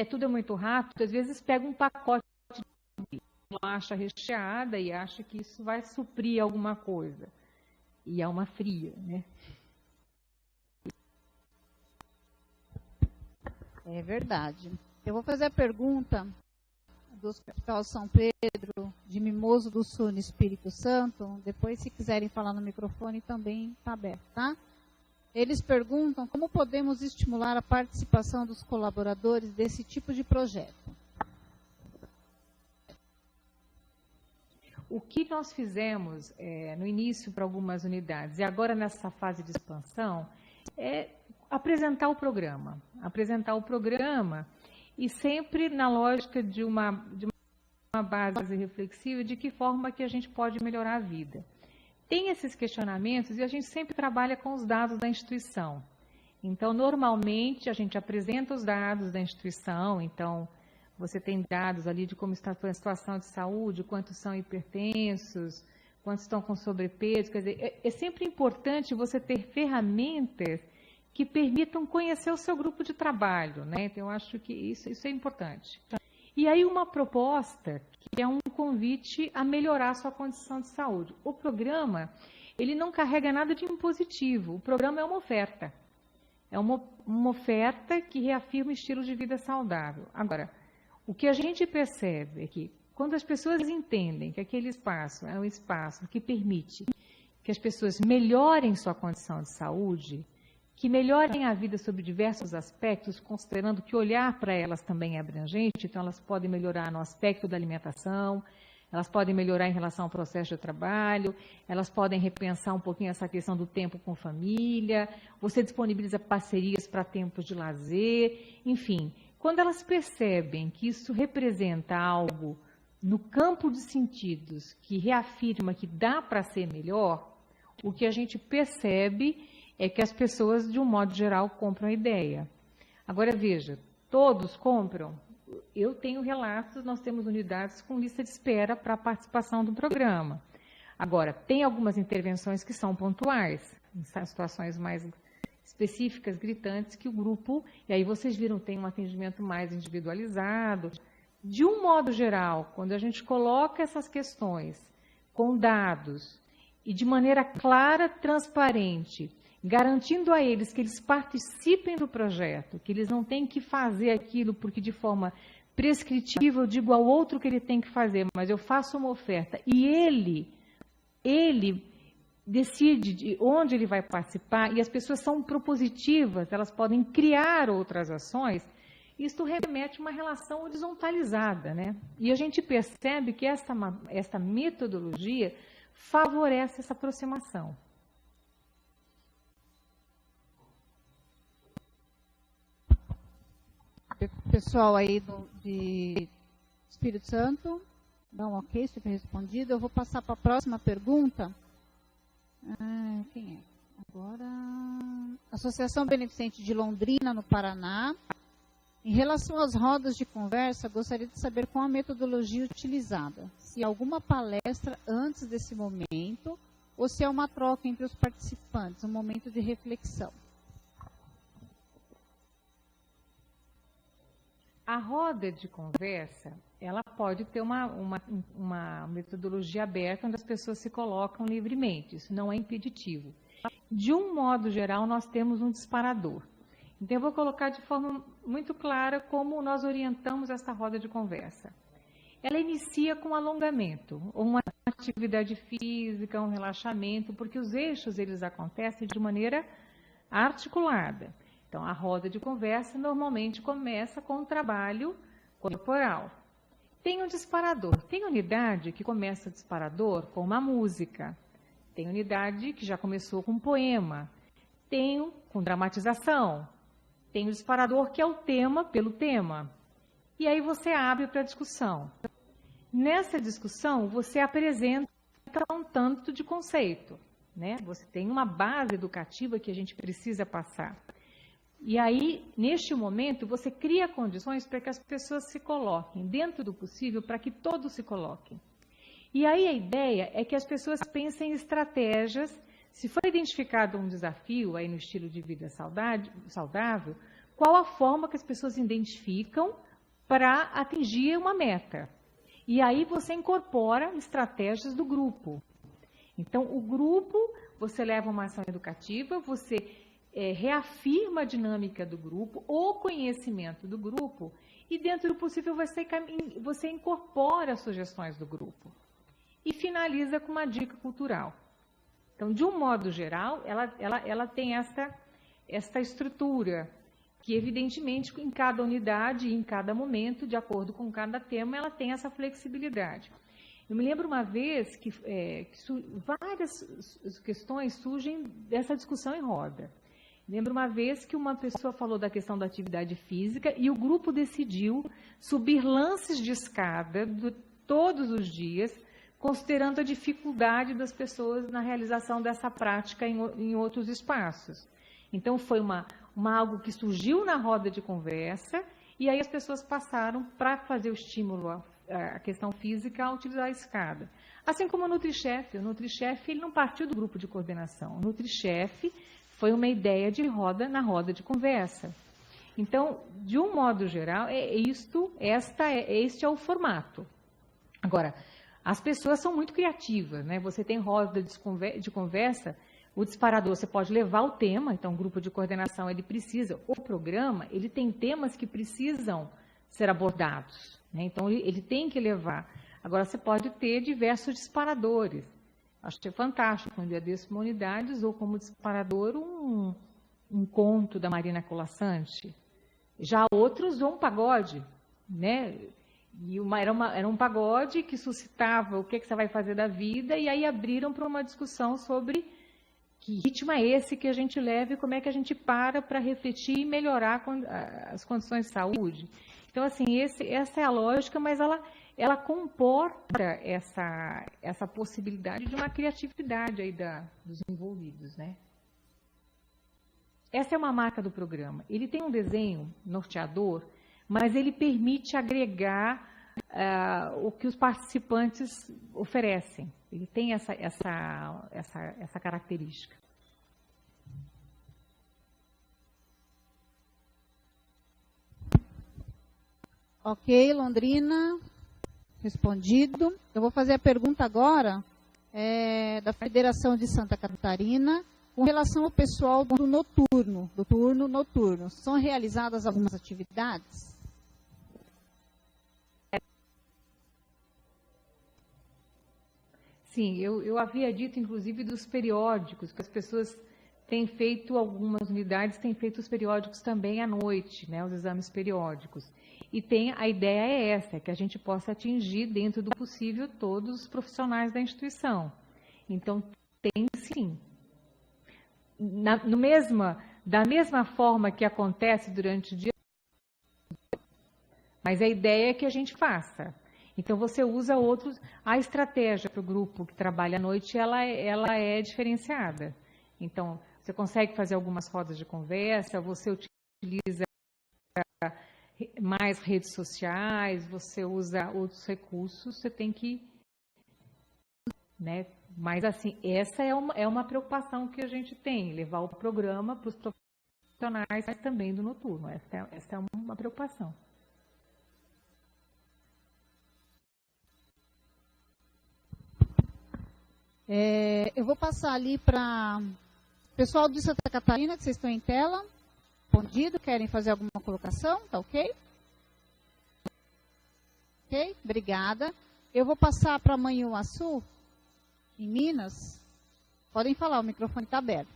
tudo é muito rápido, às vezes pega um pacote de bolacha recheada e acha que isso vai suprir alguma coisa. E é uma fria, né? É verdade. Eu vou fazer a pergunta do Hospital São Pedro, de Mimoso do Sul, no Espírito Santo. Depois, se quiserem falar no microfone, também está aberto, tá? Eles perguntam como podemos estimular a participação dos colaboradores desse tipo de projeto. O que nós fizemos no início para algumas unidades e agora nessa fase de expansão é apresentar o programa. Apresentar o programa e sempre na lógica de uma base reflexiva de que forma que a gente pode melhorar a vida. Tem esses questionamentos e a gente sempre trabalha com os dados da instituição. Então, normalmente, a gente apresenta os dados da instituição, então, você tem dados ali de como está a situação de saúde, quantos são hipertensos, quantos estão com sobrepeso. Quer dizer, é sempre importante você ter ferramentas que permitam conhecer o seu grupo de trabalho, né? Então, eu acho que isso é importante. E aí, uma proposta que é um convite a melhorar a sua condição de saúde. O programa, ele não carrega nada de impositivo. O programa é uma oferta. É uma oferta que reafirma o estilo de vida saudável. Agora, o que a gente percebe é que quando as pessoas entendem que aquele espaço é um espaço que permite que as pessoas melhorem sua condição de saúde, que melhorem a vida sob diversos aspectos, considerando que olhar para elas também é abrangente, então elas podem melhorar no aspecto da alimentação, elas podem melhorar em relação ao processo de trabalho, elas podem repensar um pouquinho essa questão do tempo com família, você disponibiliza parcerias para tempos de lazer, enfim. Quando elas percebem que isso representa algo no campo de sentidos que reafirma que dá para ser melhor, o que a gente percebe é que as pessoas, de um modo geral, compram a ideia. Agora, veja, todos compram? Eu tenho relatos, nós temos unidades com lista de espera para a participação do programa. Agora, tem algumas intervenções que são pontuais, em situações mais específicas, gritantes, que o grupo, e aí vocês viram, tem um atendimento mais individualizado. De um modo geral, quando a gente coloca essas questões com dados e de maneira clara, transparente, garantindo a eles que eles participem do projeto, que eles não têm que fazer aquilo porque de forma prescritiva eu digo ao outro que ele tem que fazer, mas eu faço uma oferta e ele decide de onde ele vai participar e as pessoas são propositivas, elas podem criar outras ações, isso remete a uma relação horizontalizada, né? E a gente percebe que essa metodologia favorece essa aproximação. Pessoal aí de Espírito Santo, dá um ok se foi respondido. Eu vou passar para a próxima pergunta. Quem é? Agora, Associação Beneficente de Londrina, no Paraná. Em relação às rodas de conversa, gostaria de saber qual a metodologia utilizada. Se há alguma palestra antes desse momento, ou se é uma troca entre os participantes, um momento de reflexão. A roda de conversa, ela pode ter uma metodologia aberta, onde as pessoas se colocam livremente, isso não é impeditivo. De um modo geral, nós temos um disparador. Então, eu vou colocar de forma muito clara como nós orientamos essa roda de conversa. Ela inicia com alongamento, ou uma atividade física, um relaxamento, porque os eixos eles acontecem de maneira articulada. Então, a roda de conversa normalmente começa com um trabalho corporal. Tem um disparador. Tem unidade que começa o disparador com uma música. Tem unidade que já começou com um poema. Tem com dramatização. Tem o disparador que é o tema pelo tema. E aí você abre para a discussão. Nessa discussão, você apresenta um tanto de conceito, né? Você tem uma base educativa que a gente precisa passar. E aí, neste momento, você cria condições para que as pessoas se coloquem, dentro do possível, para que todos se coloquem. E aí a ideia é que as pessoas pensem em estratégias. Se for identificado um desafio aí no estilo de vida saudável, qual a forma que as pessoas identificam para atingir uma meta? E aí você incorpora estratégias do grupo. Então, o grupo, você leva uma ação educativa, você reafirma a dinâmica do grupo, o conhecimento do grupo, e dentro do possível você incorpora as sugestões do grupo. E finaliza com uma dica cultural. Então, de um modo geral, ela tem essa estrutura, que evidentemente em cada unidade e em cada momento, de acordo com cada tema, ela tem essa flexibilidade. Eu me lembro uma vez que várias questões surgem dessa discussão em roda. Lembro uma vez que uma pessoa falou da questão da atividade física e o grupo decidiu subir lances de escada todos os dias, considerando a dificuldade das pessoas na realização dessa prática em outros espaços. Então, foi algo que surgiu na roda de conversa e aí as pessoas passaram para fazer o estímulo à questão física a utilizar a escada. Assim como o NutriChef. O NutriChef ele não partiu do grupo de coordenação. O NutriChef foi uma ideia de na roda de conversa. Então, de um modo geral, este é o formato. Agora, As pessoas são muito criativas, né? Você tem roda de conversa, o disparador, você pode levar o tema, então o grupo de coordenação, ele precisa, o programa, ele tem temas que precisam ser abordados, né? Então ele tem que levar. Agora, você pode ter diversos disparadores. Acho que é fantástico, um dia desses, uma unidade usou como disparador um conto da Marina Colasanti. Já outros usou um pagode, né? E era um pagode que suscitava o que você vai fazer da vida, e aí abriram para uma discussão sobre que ritmo é esse que a gente leva e como é que a gente para refletir e melhorar as condições de saúde. Então, assim, essa é a lógica, mas ela comporta essa possibilidade de uma criatividade aí dos envolvidos, né? Essa é uma marca do programa. Ele tem um desenho norteador, mas ele permite agregar o que os participantes oferecem. Ele tem essa característica. Ok, Londrina, respondido. Eu vou fazer a pergunta agora da Federação de Santa Catarina, com relação ao pessoal do turno noturno. São realizadas algumas atividades? Sim, eu havia dito, inclusive, dos periódicos, que as pessoas têm feito, algumas unidades têm feito os periódicos também à noite, né, os exames periódicos. E a ideia é essa, que a gente possa atingir, dentro do possível, todos os profissionais da instituição. Então, tem sim. Da mesma forma que acontece durante o dia, mas a ideia é que a gente faça. Então, você usa a estratégia para o grupo que trabalha à noite, ela é diferenciada. Então, você consegue fazer algumas rodas de conversa, você utiliza mais redes sociais, você usa outros recursos, você tem que, né? Mas, assim, essa é uma preocupação que a gente tem, levar o programa para os profissionais, mas também do noturno. Essa é uma preocupação. Eu vou passar ali para o pessoal de Santa Catarina, que vocês estão em tela. Respondido, querem fazer alguma colocação? Tá ok? Ok, obrigada. Eu vou passar para Manhuaçu, em Minas. Podem falar, o microfone está aberto.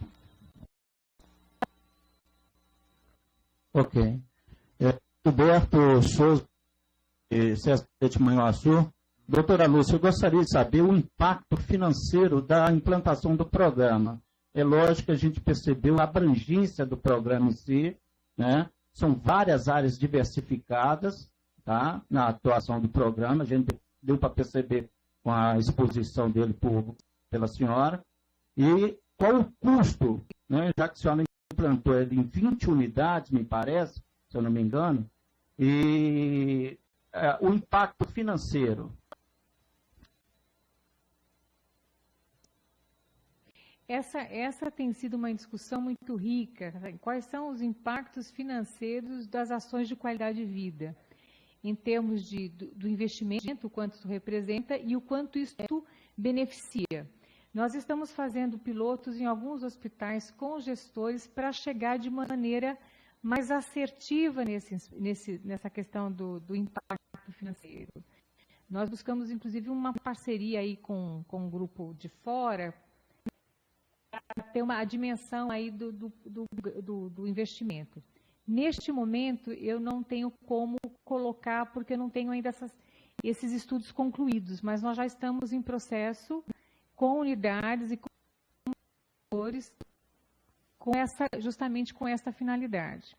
Ok. Roberto Souza, CST de Manhuaçu. Doutora Lúcia, eu gostaria de saber o impacto financeiro da implantação do programa. É lógico que a gente percebeu a abrangência do programa em si, né? São várias áreas diversificadas, tá? Na atuação do programa, a gente deu para perceber com a exposição dele pela senhora. E qual o custo, né? Já que a senhora implantou ele em 20 unidades, me parece, se eu não me engano, e o impacto financeiro. Essa tem sido uma discussão muito rica. Quais são os impactos financeiros das ações de qualidade de vida, em termos do investimento, o quanto isso representa e o quanto isso beneficia. Nós estamos fazendo pilotos em alguns hospitais com gestores para chegar de maneira mais assertiva nessa questão do impacto financeiro. Nós buscamos, inclusive, uma parceria aí com um grupo de fora, ter a dimensão aí do investimento. Neste momento, eu não tenho como colocar, porque eu não tenho ainda esses estudos concluídos, mas nós já estamos em processo com unidades e com setores justamente com essa finalidade.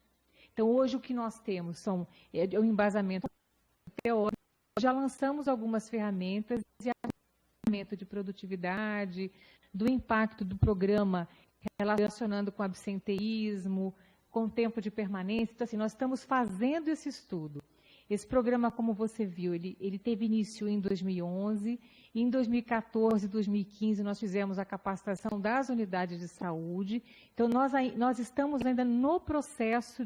Então, hoje o que nós temos é o embasamento teórico. Já lançamos algumas ferramentas de aumento de produtividade, do impacto do programa relacionando com absenteísmo, com tempo de permanência. Então, assim, nós estamos fazendo esse estudo. Esse programa, como você viu, ele teve início em 2011, e em 2014 e 2015 nós fizemos a capacitação das unidades de saúde. Então, nós estamos ainda no processo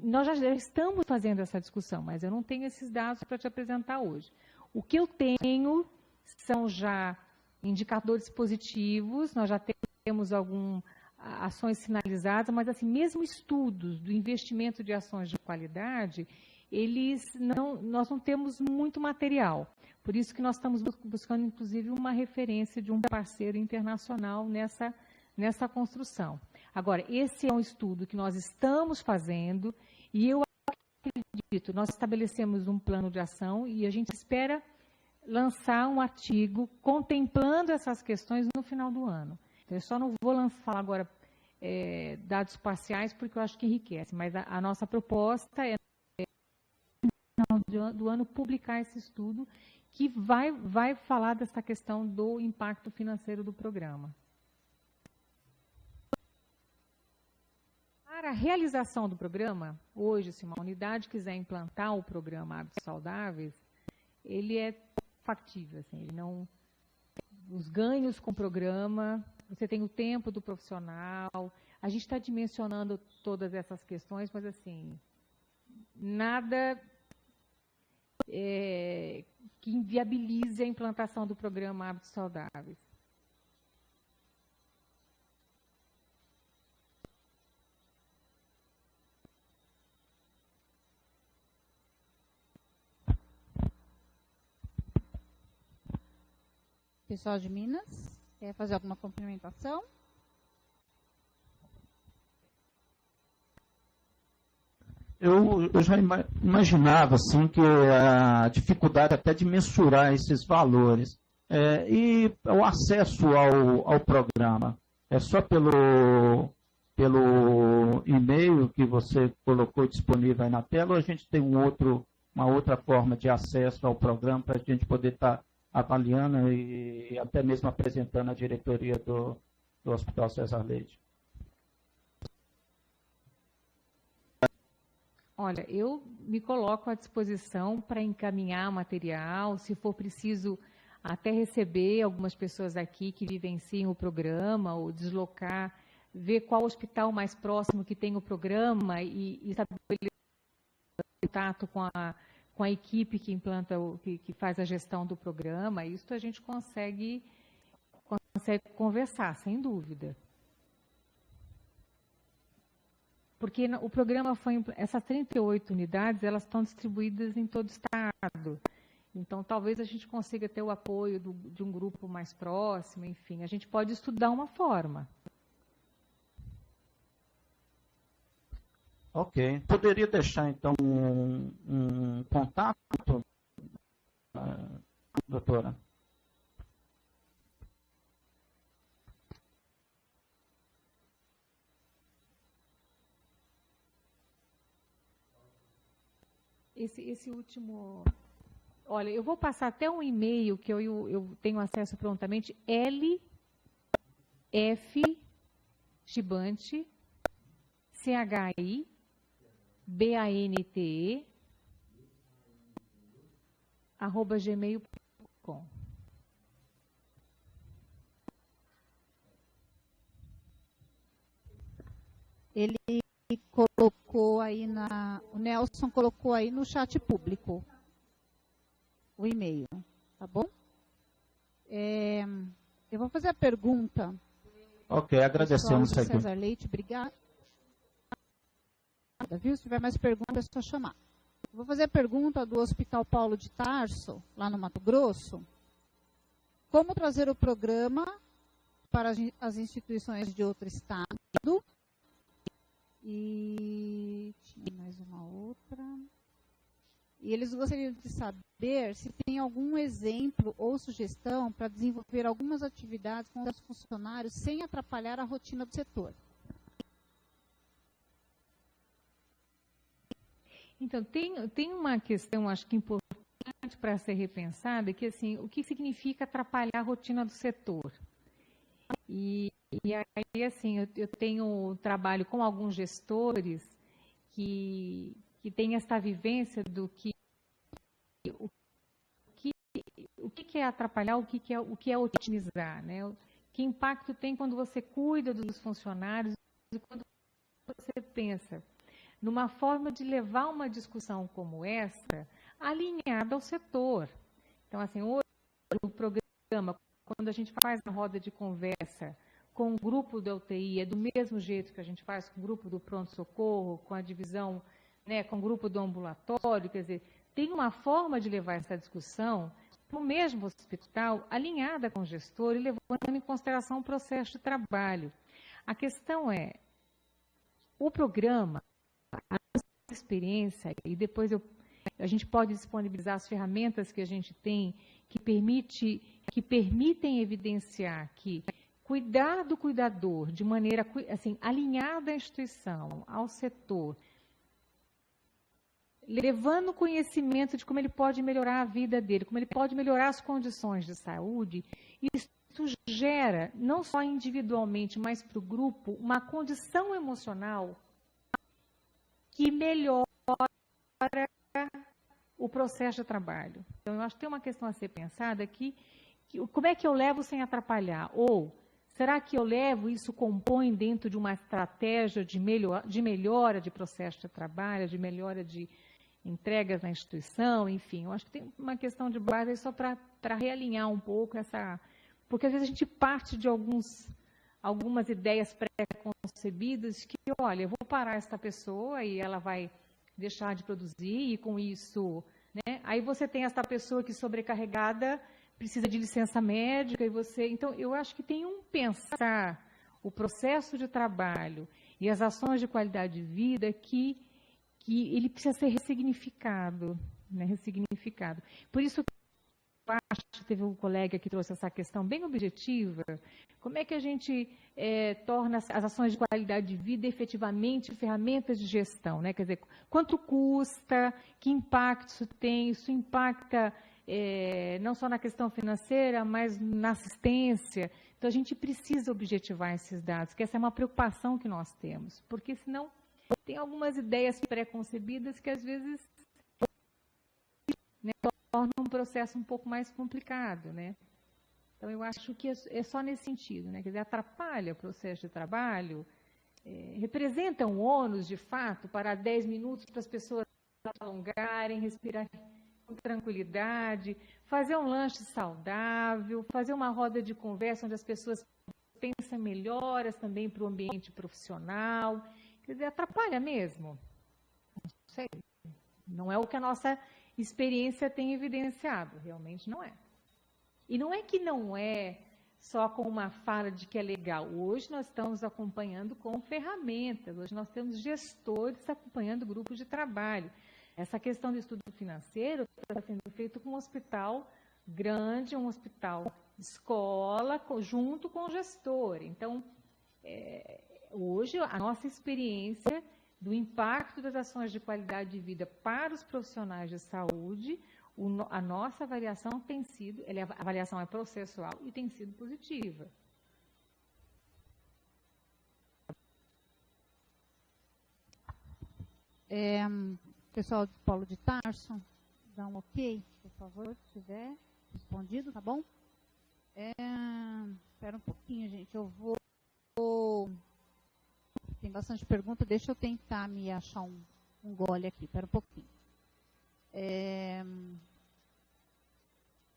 nós já estamos fazendo essa discussão, mas eu não tenho esses dados para te apresentar hoje. O que eu tenho são já indicadores positivos, nós já temos algumas ações sinalizadas, mas assim, mesmo estudos do investimento de ações de qualidade, nós não temos muito material. Por isso que nós estamos buscando, inclusive, uma referência de um parceiro internacional nessa construção. Agora, esse é um estudo que nós estamos fazendo e eu acredito, nós estabelecemos um plano de ação e a gente espera lançar um artigo contemplando essas questões no final do ano. Então, eu só não vou falar agora dados parciais, porque eu acho que enriquece, mas a nossa proposta é, no final do ano, publicar esse estudo que vai falar dessa questão do impacto financeiro do programa. Para a realização do programa, hoje, se uma unidade quiser implantar o programa Hábitos Saudáveis, ele é factível, assim, os ganhos com o programa, você tem o tempo do profissional, a gente está dimensionando todas essas questões, mas assim, nada que inviabilize a implantação do programa Hábitos Saudáveis. Pessoal de Minas, quer fazer alguma complementação? Eu já imaginava assim, que a dificuldade até de mensurar esses valores. E o acesso ao programa é só pelo e-mail que você colocou disponível aí na tela, ou a gente tem uma outra forma de acesso ao programa para a gente poder estar avaliando e até mesmo apresentando à diretoria do Hospital César Leite? Olha, eu me coloco à disposição para encaminhar material, se for preciso até receber algumas pessoas aqui que vivenciam o programa, ou deslocar, ver qual hospital mais próximo que tem o programa e estabelecer contato com a equipe que implanta, que faz a gestão do programa. Isso a gente consegue conversar, sem dúvida. Porque o programa essas 38 unidades, elas estão distribuídas em todo o estado. Então, talvez a gente consiga ter o apoio de um grupo mais próximo, enfim, a gente pode estudar uma forma. Ok. Poderia deixar, então, um contato, doutora? Esse último... Olha, eu vou passar até um e-mail que eu tenho acesso prontamente, lfgibante, CHIBANTE, @gmail.com. Ele colocou aí o Nelson colocou aí no chat público o e-mail, tá bom? Eu vou fazer a pergunta. Ok, agradecemos. César Leite, obrigada. Viu? Se tiver mais perguntas, é só chamar. Eu vou fazer a pergunta do Hospital Paulo de Tarso, lá no Mato Grosso. Como trazer o programa para as instituições de outro estado? E tinha mais uma outra. E eles gostariam de saber se tem algum exemplo ou sugestão para desenvolver algumas atividades com os funcionários sem atrapalhar a rotina do setor. Então, tem uma questão, acho que importante para ser repensada, que assim, o que significa atrapalhar a rotina do setor? E aí, assim, eu tenho trabalho com alguns gestores que têm essa vivência do o que é atrapalhar, o que é otimizar, né? Que impacto tem quando você cuida dos funcionários e quando você pensa numa forma de levar uma discussão como essa alinhada ao setor. Então, assim, hoje, o programa, quando a gente faz uma roda de conversa com o grupo da UTI, é do mesmo jeito que a gente faz com o grupo do pronto-socorro, com a divisão, né, com o grupo do ambulatório, quer dizer, tem uma forma de levar essa discussão no mesmo hospital, alinhada com o gestor e levando em consideração o processo de trabalho. A questão é, o programa, a experiência, e depois a gente pode disponibilizar as ferramentas que a gente tem que permitem evidenciar que cuidar do cuidador de maneira assim, alinhada à instituição, ao setor, levando conhecimento de como ele pode melhorar a vida dele, como ele pode melhorar as condições de saúde, isso gera, não só individualmente, mas para o grupo, uma condição emocional que melhora o processo de trabalho. Então, eu acho que tem uma questão a ser pensada aqui, como é que eu levo sem atrapalhar? Ou, será que eu levo, isso compõe dentro de uma estratégia de melhora de processo de trabalho, de melhora de entregas na instituição, enfim, eu acho que tem uma questão de base aí só para realinhar um pouco essa... Porque às vezes a gente parte de algumas ideias pré-concebidas que, olha, eu vou parar essa pessoa e ela vai deixar de produzir e com isso, né? Aí você tem essa pessoa que sobrecarregada precisa de licença médica e você... Então, eu acho que tem pensar o processo de trabalho e as ações de qualidade de vida que ele precisa ser ressignificado, né? Ressignificado. Por isso, eu acho que teve um colega que trouxe essa questão bem objetiva, como é que a gente torna as ações de qualidade de vida efetivamente ferramentas de gestão, né? Quer dizer, quanto custa, que impacto isso tem, isso impacta não só na questão financeira, mas na assistência. Então, a gente precisa objetivar esses dados, que essa é uma preocupação que nós temos, porque senão tem algumas ideias pré-concebidas que às vezes, né, tornam um processo um pouco mais complicado, né? Então, eu acho que é só nesse sentido, né? Quer dizer, atrapalha o processo de trabalho, representa um ônus, de fato, para 10 minutos para as pessoas alongarem, respirarem com tranquilidade, fazer um lanche saudável, fazer uma roda de conversa onde as pessoas pensam melhoras também para o ambiente profissional. Quer dizer, atrapalha mesmo? Não sei. Não é o que a nossa experiência tem evidenciado, realmente não é. E não é que não é só com uma fala de que é legal. Hoje nós estamos acompanhando com ferramentas, hoje nós temos gestores acompanhando grupos de trabalho. Essa questão do estudo financeiro está sendo feito com um hospital grande, um hospital escola, junto com o gestor. Então, hoje, a nossa experiência do impacto das ações de qualidade de vida para os profissionais de saúde, a nossa avaliação tem sido, a avaliação é processual e tem sido positiva. Pessoal do Polo de Tarso, dá um ok, por favor, se tiver respondido, tá bom? Espera um pouquinho, gente, eu vou... Tem bastante pergunta, deixa eu tentar me achar um gole aqui, espera um pouquinho.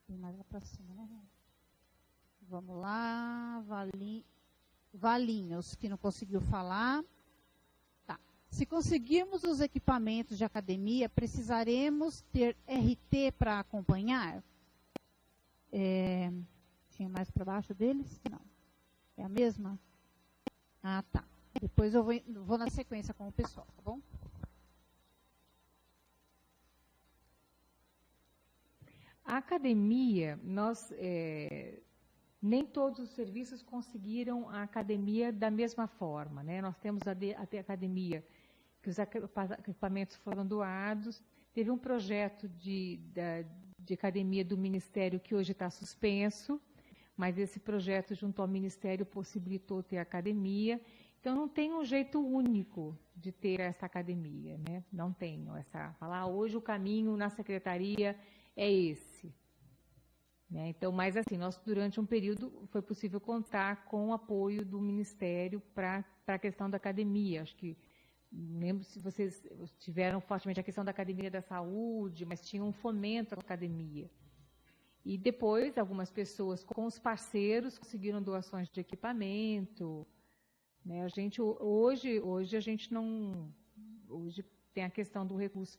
Tem mais lá para cima, né? Vamos lá, Valinhos, que não conseguiu falar. Tá. Se conseguirmos os equipamentos de academia, precisaremos ter RT para acompanhar? Tinha mais para baixo deles? Não. É a mesma? Ah, tá. Depois eu vou na sequência com o pessoal, tá bom? A academia, nem todos os serviços conseguiram a academia da mesma forma, né? Nós temos a academia, que os equipamentos foram doados, teve um projeto de academia do Ministério que hoje está suspenso, mas esse projeto junto ao Ministério possibilitou ter academia. Então, não tem um jeito único de ter essa academia, né? Não tenho falar, hoje o caminho na secretaria é esse. Né? Então, mas assim, nós durante um período foi possível contar com o apoio do Ministério para a questão da academia. Acho que, não lembro se vocês tiveram fortemente a questão da Academia da Saúde, mas tinha um fomento à academia. E depois, algumas pessoas com os parceiros conseguiram doações de equipamento. Né? Hoje a gente não... Hoje tem a questão do recurso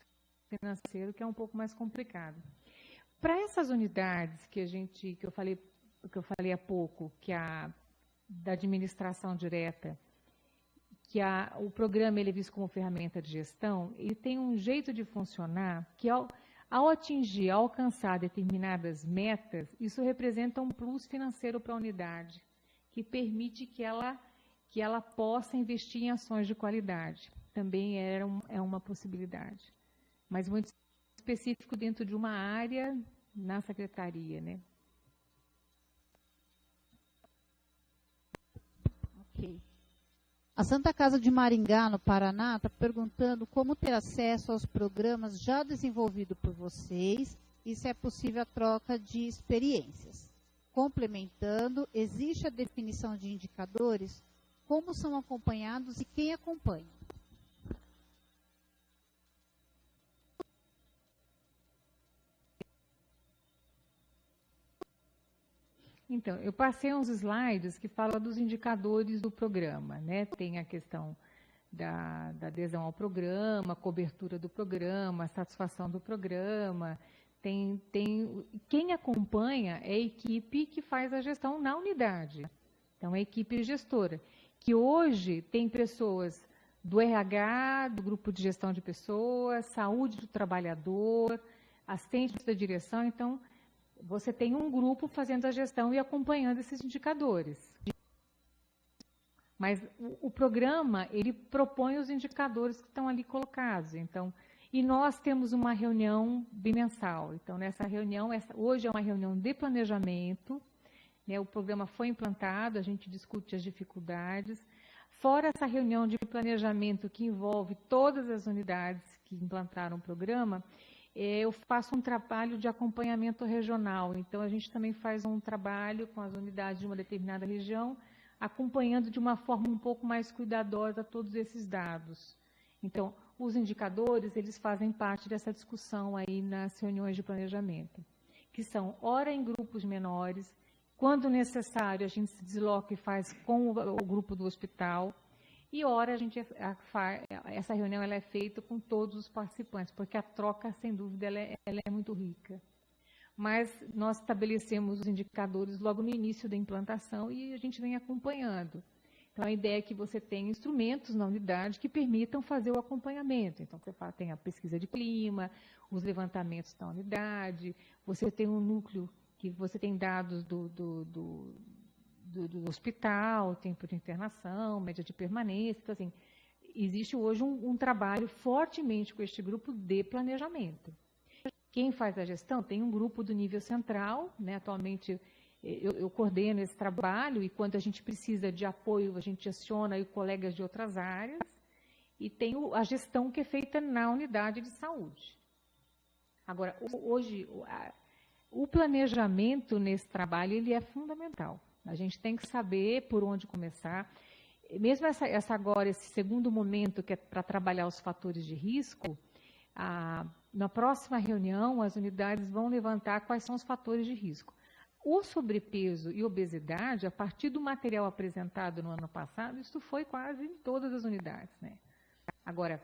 financeiro, que é um pouco mais complicado. Para essas unidades que eu falei há pouco, da administração direta, o programa ele é visto como ferramenta de gestão, ele tem um jeito de funcionar que ao alcançar determinadas metas, isso representa um plus financeiro para a unidade, que permite que ela possa investir em ações de qualidade. Também é uma possibilidade, mas muito específico dentro de uma área na secretaria, né? Ok. A Santa Casa de Maringá, no Paraná, está perguntando como ter acesso aos programas já desenvolvidos por vocês e se é possível a troca de experiências. Complementando, existe a definição de indicadores, como são acompanhados e quem acompanha? Então, eu passei uns slides que falam dos indicadores do programa, né? Tem a questão da adesão ao programa, cobertura do programa, satisfação do programa. Quem acompanha é a equipe que faz a gestão na unidade. Então, é a equipe gestora, que hoje tem pessoas do RH, do grupo de gestão de pessoas, saúde do trabalhador, assistente da direção. Então, você tem um grupo fazendo a gestão e acompanhando esses indicadores. Mas o programa, ele propõe os indicadores que estão ali colocados. Então, e nós temos uma reunião bimensal. Então, nessa reunião, hoje é uma reunião de planejamento, né, o programa foi implantado, a gente discute as dificuldades. Fora essa reunião de planejamento que envolve todas as unidades que implantaram o programa, eu faço um trabalho de acompanhamento regional. Então, a gente também faz um trabalho com as unidades de uma determinada região, acompanhando de uma forma um pouco mais cuidadosa todos esses dados. Então, os indicadores, eles fazem parte dessa discussão aí nas reuniões de planejamento, que são, ora em grupos menores, quando necessário, a gente se desloca e faz com o grupo do hospital, e ora essa reunião ela é feita com todos os participantes, porque a troca, sem dúvida, ela é muito rica. Mas nós estabelecemos os indicadores logo no início da implantação e a gente vem acompanhando. Então, a ideia é que você tenha instrumentos na unidade que permitam fazer o acompanhamento. Então, você tem a pesquisa de clima, os levantamentos da unidade, você tem um núcleo que você tem dados do hospital, tempo de internação, média de permanência. Então, assim, existe hoje um trabalho fortemente com este grupo de planejamento. Quem faz a gestão tem um grupo do nível central, né? Atualmente eu coordeno esse trabalho e quando a gente precisa de apoio, a gente aciona aí colegas de outras áreas e tem a gestão que é feita na unidade de saúde. Agora, hoje, o planejamento nesse trabalho ele é fundamental. A gente tem que saber por onde começar. Mesmo esse segundo momento, que é para trabalhar os fatores de risco, na próxima reunião, as unidades vão levantar quais são os fatores de risco. O sobrepeso e obesidade, a partir do material apresentado no ano passado, isso foi quase em todas as unidades, né? Agora,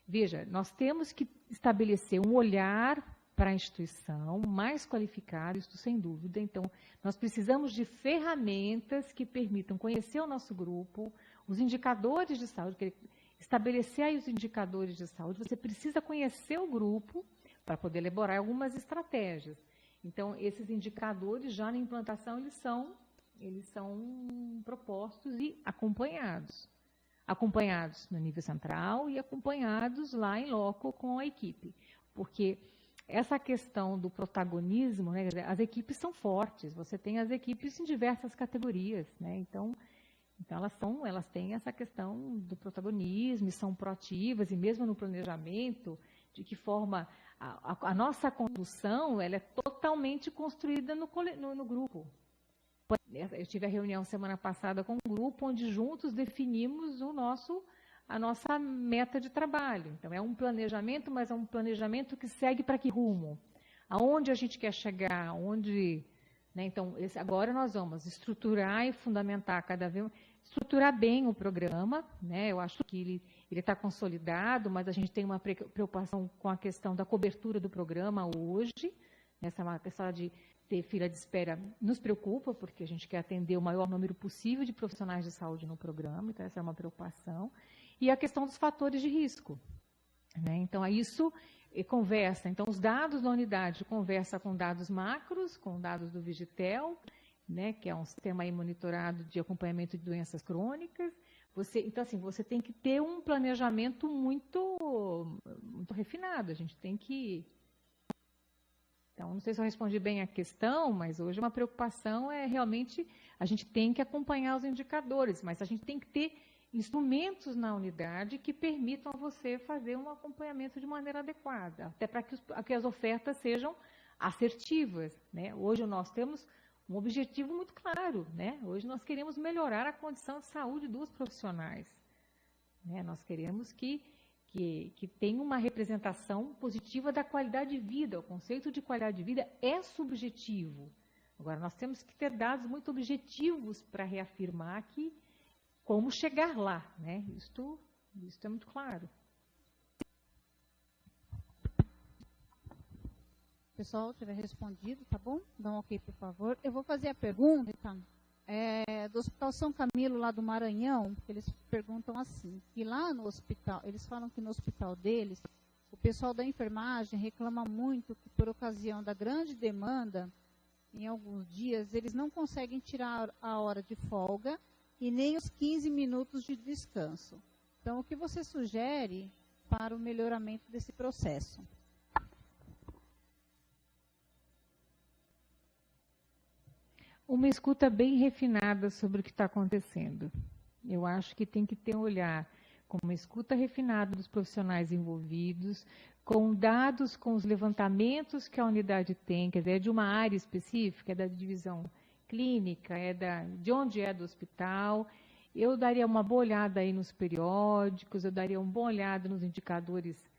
veja, nós temos que estabelecer um olhar para a instituição mais qualificado, isso sem dúvida. Então, nós precisamos de ferramentas que permitam conhecer o nosso grupo, os indicadores de saúde, estabelecer aí os indicadores de saúde. Você precisa conhecer o grupo para poder elaborar algumas estratégias. Então, esses indicadores, já na implantação, eles são propostos e acompanhados. Acompanhados no nível central e acompanhados lá em loco com a equipe. Porque essa questão do protagonismo, né, as equipes são fortes, você tem as equipes em diversas categorias, né, então elas têm essa questão do protagonismo e são proativas, e mesmo no planejamento, de que forma a nossa condução ela é totalmente construída no grupo. Eu tive a reunião semana passada com um grupo onde juntos definimos a nossa meta de trabalho. Então, é um planejamento, mas é um planejamento que segue para que rumo? aonde a gente quer chegar, onde... Né? Então, agora nós vamos estruturar e fundamentar cada vez, estruturar bem o programa, né? Eu acho que ele está consolidado, mas a gente tem uma preocupação com a questão da cobertura do programa hoje. Essa questão de ter fila de espera nos preocupa, porque a gente quer atender o maior número possível de profissionais de saúde no programa, então essa é uma preocupação. E a questão dos fatores de risco, né? Então, isso conversa. Então, os dados da unidade conversa com dados macros, com dados do Vigitel, né, que é um sistema aí monitorado de acompanhamento de doenças crônicas. Então, assim, você tem que ter um planejamento muito refinado. A gente tem que... Então, não sei se eu respondi bem a questão, mas hoje uma preocupação é realmente a gente tem que acompanhar os indicadores, mas a gente tem que ter instrumentos na unidade que permitam a você fazer um acompanhamento de maneira adequada, até para que as ofertas sejam assertivas, né? Hoje nós temos um objetivo muito claro, né? Hoje nós queremos melhorar a condição de saúde dos profissionais, né? Nós queremos que tenha uma representação positiva da qualidade de vida. O conceito de qualidade de vida é subjetivo. Agora, nós temos que ter dados muito objetivos para reafirmar como chegar lá, né? Isso é muito claro. O pessoal tiver respondido, tá bom? Dá um ok, por favor. Eu vou fazer a pergunta do Hospital São Camilo, lá do Maranhão, que eles perguntam assim, que lá no hospital, eles falam que no hospital deles, o pessoal da enfermagem reclama muito que por ocasião da grande demanda, em alguns dias, eles não conseguem tirar a hora de folga e nem os 15 minutos de descanso. Então, o que você sugere para o melhoramento desse processo? Uma escuta bem refinada sobre o que está acontecendo. Eu acho que tem que ter um olhar com uma escuta refinada dos profissionais envolvidos, com dados, com os levantamentos que a unidade tem, quer dizer, é de uma área específica, é da divisão clínica, de onde é do hospital. Eu daria uma boa olhada aí nos periódicos, eu daria uma boa olhada nos indicadores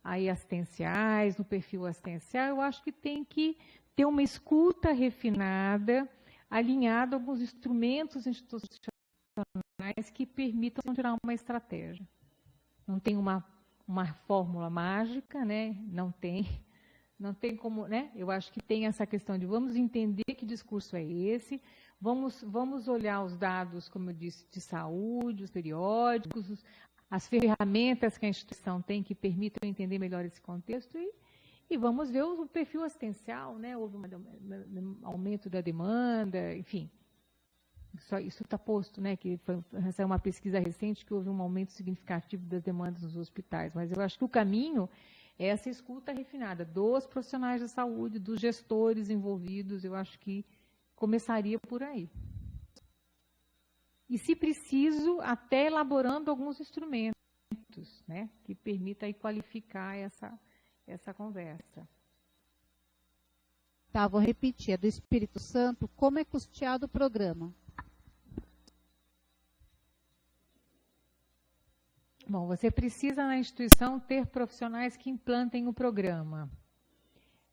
aí assistenciais, no perfil assistencial. Eu acho que tem que ter uma escuta refinada, alinhada a alguns instrumentos institucionais que permitam tirar uma estratégia. Não tem uma fórmula mágica, né? Não tem como, né? Eu acho que tem essa questão de vamos entender que discurso é esse, vamos olhar os dados, como eu disse, de saúde, os periódicos, as ferramentas que a instituição tem que permitam entender melhor esse contexto e vamos ver o perfil assistencial, né? Houve um aumento da demanda, enfim. Isso está posto, né? Essa é uma pesquisa recente que houve um aumento significativo das demandas nos hospitais, mas eu acho que o caminho é essa escuta refinada dos profissionais de saúde, dos gestores envolvidos. Eu acho que começaria por aí. E, se preciso, até elaborando alguns instrumentos, né, que permita aí qualificar essa conversa. Tá, vou repetir. É do Espírito Santo. Como é custeado o programa? Bom, você precisa na instituição ter profissionais que implantem o programa.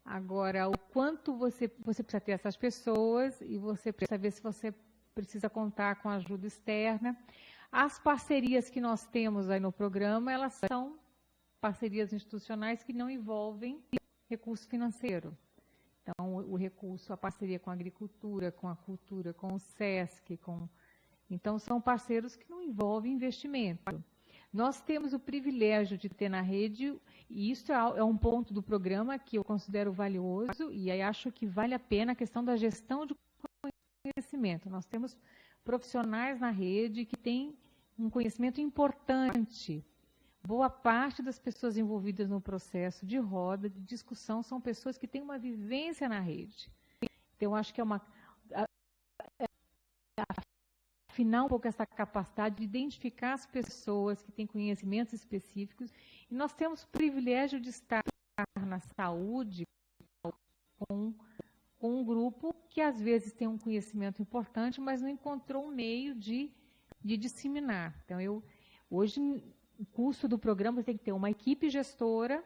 Agora, o quanto você precisa ter essas pessoas e você precisa ver se você precisa contar com ajuda externa. As parcerias que nós temos aí no programa, elas são parcerias institucionais que não envolvem recurso financeiro. Então, o recurso, a parceria com a agricultura, com a cultura, com o SESC, então são parceiros que não envolvem investimento. Nós temos o privilégio de ter na rede, e isso é um ponto do programa que eu considero valioso, e aí acho que vale a pena a questão da gestão de conhecimento. Nós temos profissionais na rede que têm um conhecimento importante. Boa parte das pessoas envolvidas no processo de roda, de discussão, são pessoas que têm uma vivência na rede. Então, eu acho que afinar um pouco essa capacidade de identificar as pessoas que têm conhecimentos específicos. E nós temos o privilégio de estar na saúde com um grupo que às vezes tem um conhecimento importante, mas não encontrou um meio de disseminar. Então, hoje, o custo do programa tem que ter uma equipe gestora,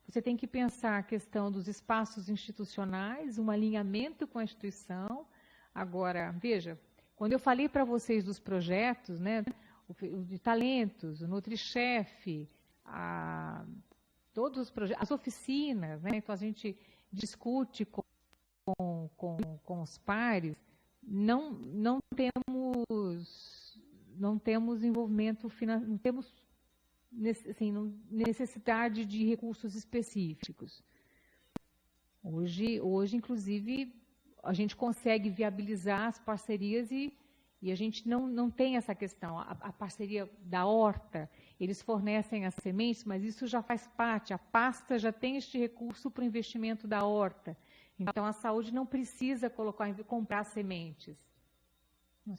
você tem que pensar a questão dos espaços institucionais, um alinhamento com a instituição. Agora, veja, quando eu falei para vocês dos projetos, né, o de talentos, o NutriChef, todos os projetos, as oficinas, né, então a gente discute com os pares, não temos envolvimento financeiro, não temos assim, necessidade de recursos específicos. Hoje, inclusive, a gente consegue viabilizar as parcerias e a gente não tem essa questão. A parceria da horta, eles fornecem as sementes, mas isso já faz parte, a pasta já tem este recurso para o investimento da horta. Então, a saúde não precisa comprar sementes. Não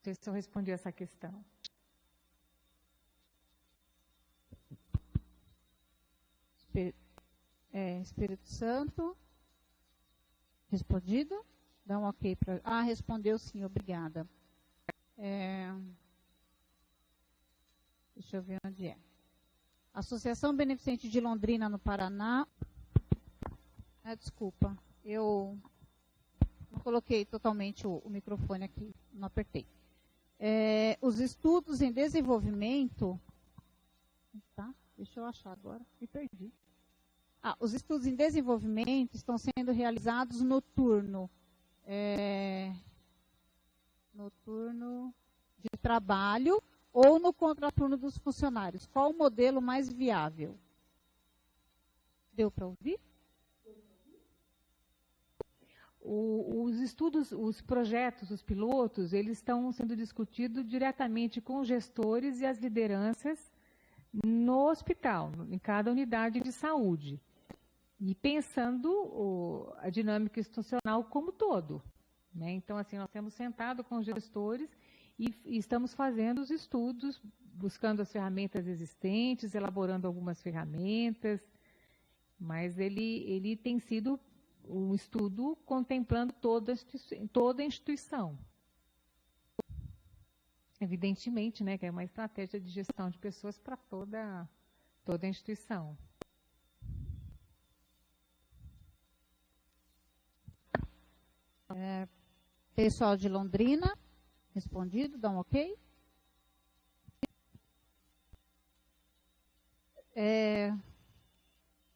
sei se eu respondi essa questão. Espírito Santo. Respondido? Dá um ok para... respondeu sim, obrigada. Deixa eu ver onde é. Associação Beneficente de Londrina, no Paraná. Desculpa, eu não coloquei totalmente o microfone aqui, não apertei. Os estudos em desenvolvimento... Tá, deixa eu achar agora, me perdi. Os estudos em desenvolvimento estão sendo realizados no turno de trabalho ou no contraturno dos funcionários. Qual o modelo mais viável? Deu para ouvir? Os estudos, os projetos, os pilotos, eles estão sendo discutidos diretamente com os gestores e as lideranças no hospital, em cada unidade de saúde. E pensando a dinâmica institucional como todo, né? Então, assim, nós temos sentado com os gestores e estamos fazendo os estudos, buscando as ferramentas existentes, elaborando algumas ferramentas, mas ele tem sido um estudo contemplando toda a instituição. Evidentemente, né, que é uma estratégia de gestão de pessoas para toda a instituição. Pessoal de Londrina, respondido, dá um ok?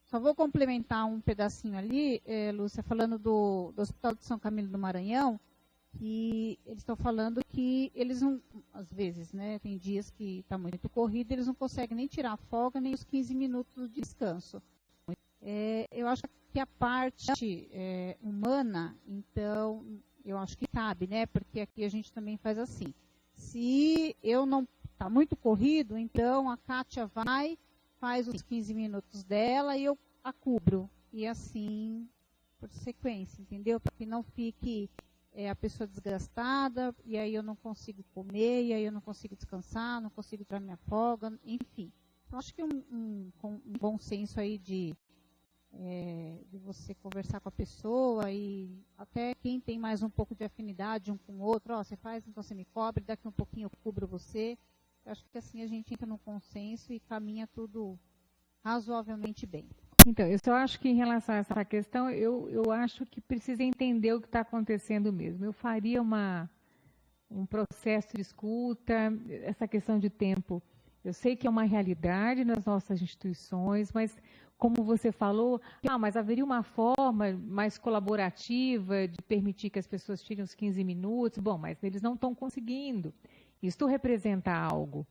Só vou complementar um pedacinho ali, Lúcia, falando do Hospital de São Camilo do Maranhão, que eles estão falando que eles não, às vezes, né, tem dias que está muito corrido, eles não conseguem nem tirar a folga, nem os 15 minutos de descanso. Eu acho que a parte humana, então, eu acho que cabe, né? Porque aqui a gente também faz assim. Se eu não está muito corrido, então a Kátia vai, faz os 15 minutos dela e eu a cubro. E assim, por sequência, entendeu? Para que não fique a pessoa desgastada, e aí eu não consigo comer, e aí eu não consigo descansar, não consigo tirar minha folga, enfim. Então, acho que um bom senso aí de você conversar com a pessoa e até quem tem mais um pouco de afinidade um com o outro, você faz, então você me cobre, daqui um pouquinho eu cubro você. Eu acho que assim a gente entra num consenso e caminha tudo razoavelmente bem. Então, eu só acho que em relação a essa questão, eu acho que precisa entender o que está acontecendo mesmo. Eu faria um processo de escuta, essa questão de tempo. Eu sei que é uma realidade nas nossas instituições, mas como você falou, mas haveria uma forma mais colaborativa de permitir que as pessoas tirem os 15 minutos. Bom, mas eles não estão conseguindo. Isto representa algo.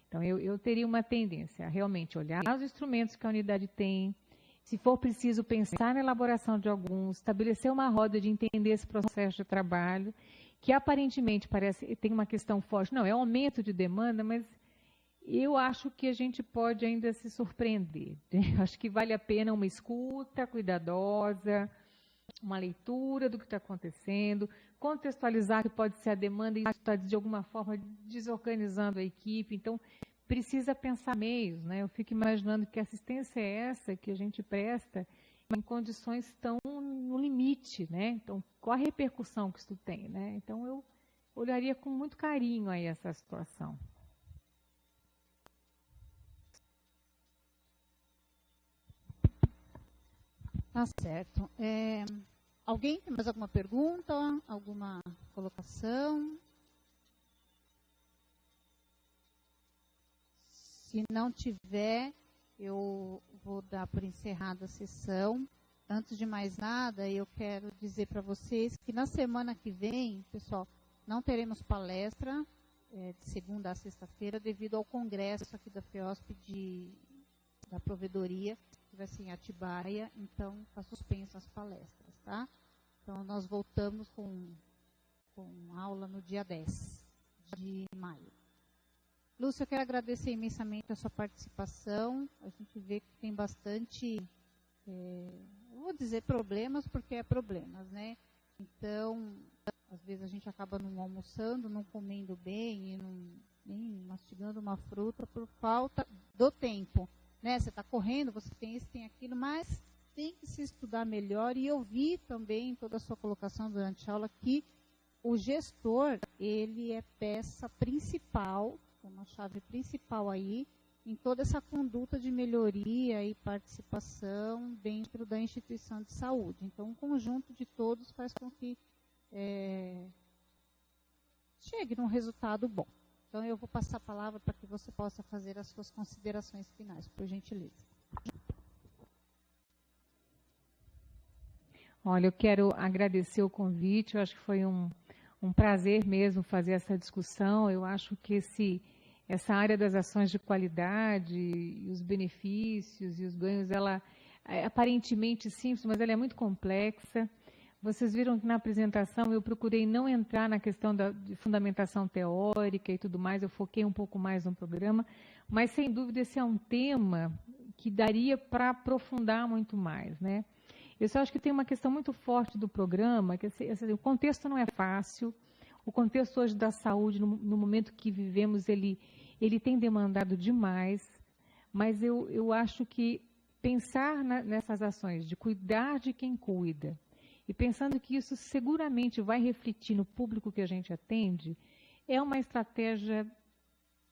Então, eu teria uma tendência a realmente olhar os instrumentos que a unidade tem, se for preciso pensar na elaboração de alguns, estabelecer uma roda de entender esse processo de trabalho, que aparentemente tem uma questão forte. Não, é aumento de demanda, mas eu acho que a gente pode ainda se surpreender. Acho que vale a pena uma escuta cuidadosa, uma leitura do que está acontecendo, contextualizar que pode ser a demanda e isso está, de alguma forma, desorganizando a equipe. Então, precisa pensar meios, né? Eu fico imaginando que assistência é essa que a gente presta em condições tão no limite, né? Então, qual a repercussão que isso tem, né? Então, eu olharia com muito carinho aí essa situação. Tá certo. Alguém tem mais alguma pergunta, alguma colocação? Se não tiver, eu vou dar por encerrada a sessão. Antes de mais nada, eu quero dizer para vocês que na semana que vem, pessoal, não teremos palestra de segunda a sexta-feira devido ao congresso aqui da FEOSP da provedoria, que vai ser em Atibaia, então está suspenso as palestras, tá? Então nós voltamos com aula no dia 10 de maio. Lúcia, eu quero agradecer imensamente a sua participação. A gente vê que tem bastante, eu vou dizer problemas, porque é problemas, né? Então, às vezes a gente acaba não almoçando, não comendo bem, e nem mastigando uma fruta por falta do tempo, né? Você está correndo, você tem isso, tem aquilo, mas tem que se estudar melhor. E eu vi também toda a sua colocação durante a aula que o gestor, ele é peça principal, uma chave principal aí, em toda essa conduta de melhoria e participação dentro da instituição de saúde. Então, um conjunto de todos faz com que chegue num resultado bom. Então, eu vou passar a palavra para que você possa fazer as suas considerações finais, por gentileza. Olha, eu quero agradecer o convite, eu acho que foi um prazer mesmo fazer essa discussão. Eu acho que essa área das ações de qualidade, e os benefícios e os ganhos, ela é aparentemente simples, mas ela é muito complexa. Vocês viram que na apresentação eu procurei não entrar na questão de fundamentação teórica e tudo mais, eu foquei um pouco mais no programa, mas sem dúvida esse é um tema que daria para aprofundar muito mais, né? Eu só acho que tem uma questão muito forte do programa, que o contexto não é fácil, o contexto hoje da saúde, no momento que vivemos, ele tem demandado demais, mas eu acho que pensar nessas ações de cuidar de quem cuida, e pensando que isso seguramente vai refletir no público que a gente atende, é uma estratégia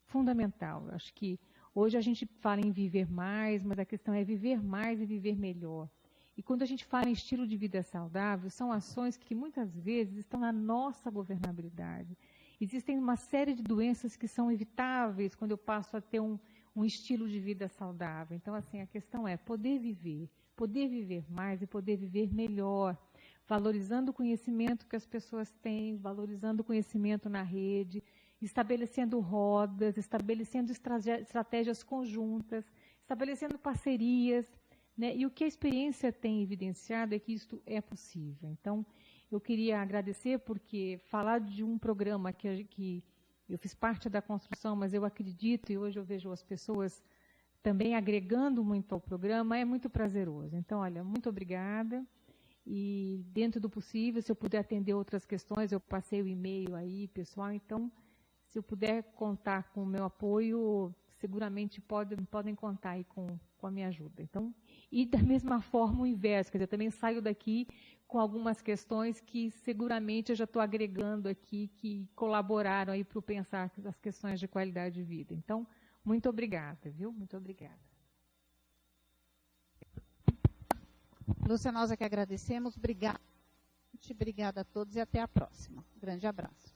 fundamental. Eu acho que hoje a gente fala em viver mais, mas a questão é viver mais e viver melhor. E quando a gente fala em estilo de vida saudável, são ações que muitas vezes estão na nossa governabilidade. Existem uma série de doenças que são evitáveis quando eu passo a ter um estilo de vida saudável. Então, assim, a questão é poder viver mais e poder viver melhor, valorizando o conhecimento que as pessoas têm, valorizando o conhecimento na rede, estabelecendo rodas, estabelecendo estratégias conjuntas, estabelecendo parcerias, né? E o que a experiência tem evidenciado é que isto é possível. Então, eu queria agradecer porque falar de um programa que eu fiz parte da construção, mas eu acredito, e hoje eu vejo as pessoas também agregando muito ao programa, é muito prazeroso. Então, olha, muito obrigada. E, dentro do possível, se eu puder atender outras questões, eu passei o e-mail aí, pessoal. Então, se eu puder contar com o meu apoio, seguramente podem contar aí com a minha ajuda. Então, e da mesma forma o inverso, quer dizer, eu também saio daqui com algumas questões que seguramente eu já estou agregando aqui, que colaboraram aí para o pensar das questões de qualidade de vida. Então, muito obrigada, viu? Muito obrigada. Lúcia, nós é que agradecemos. Obrigada a todos e até a próxima. Um grande abraço.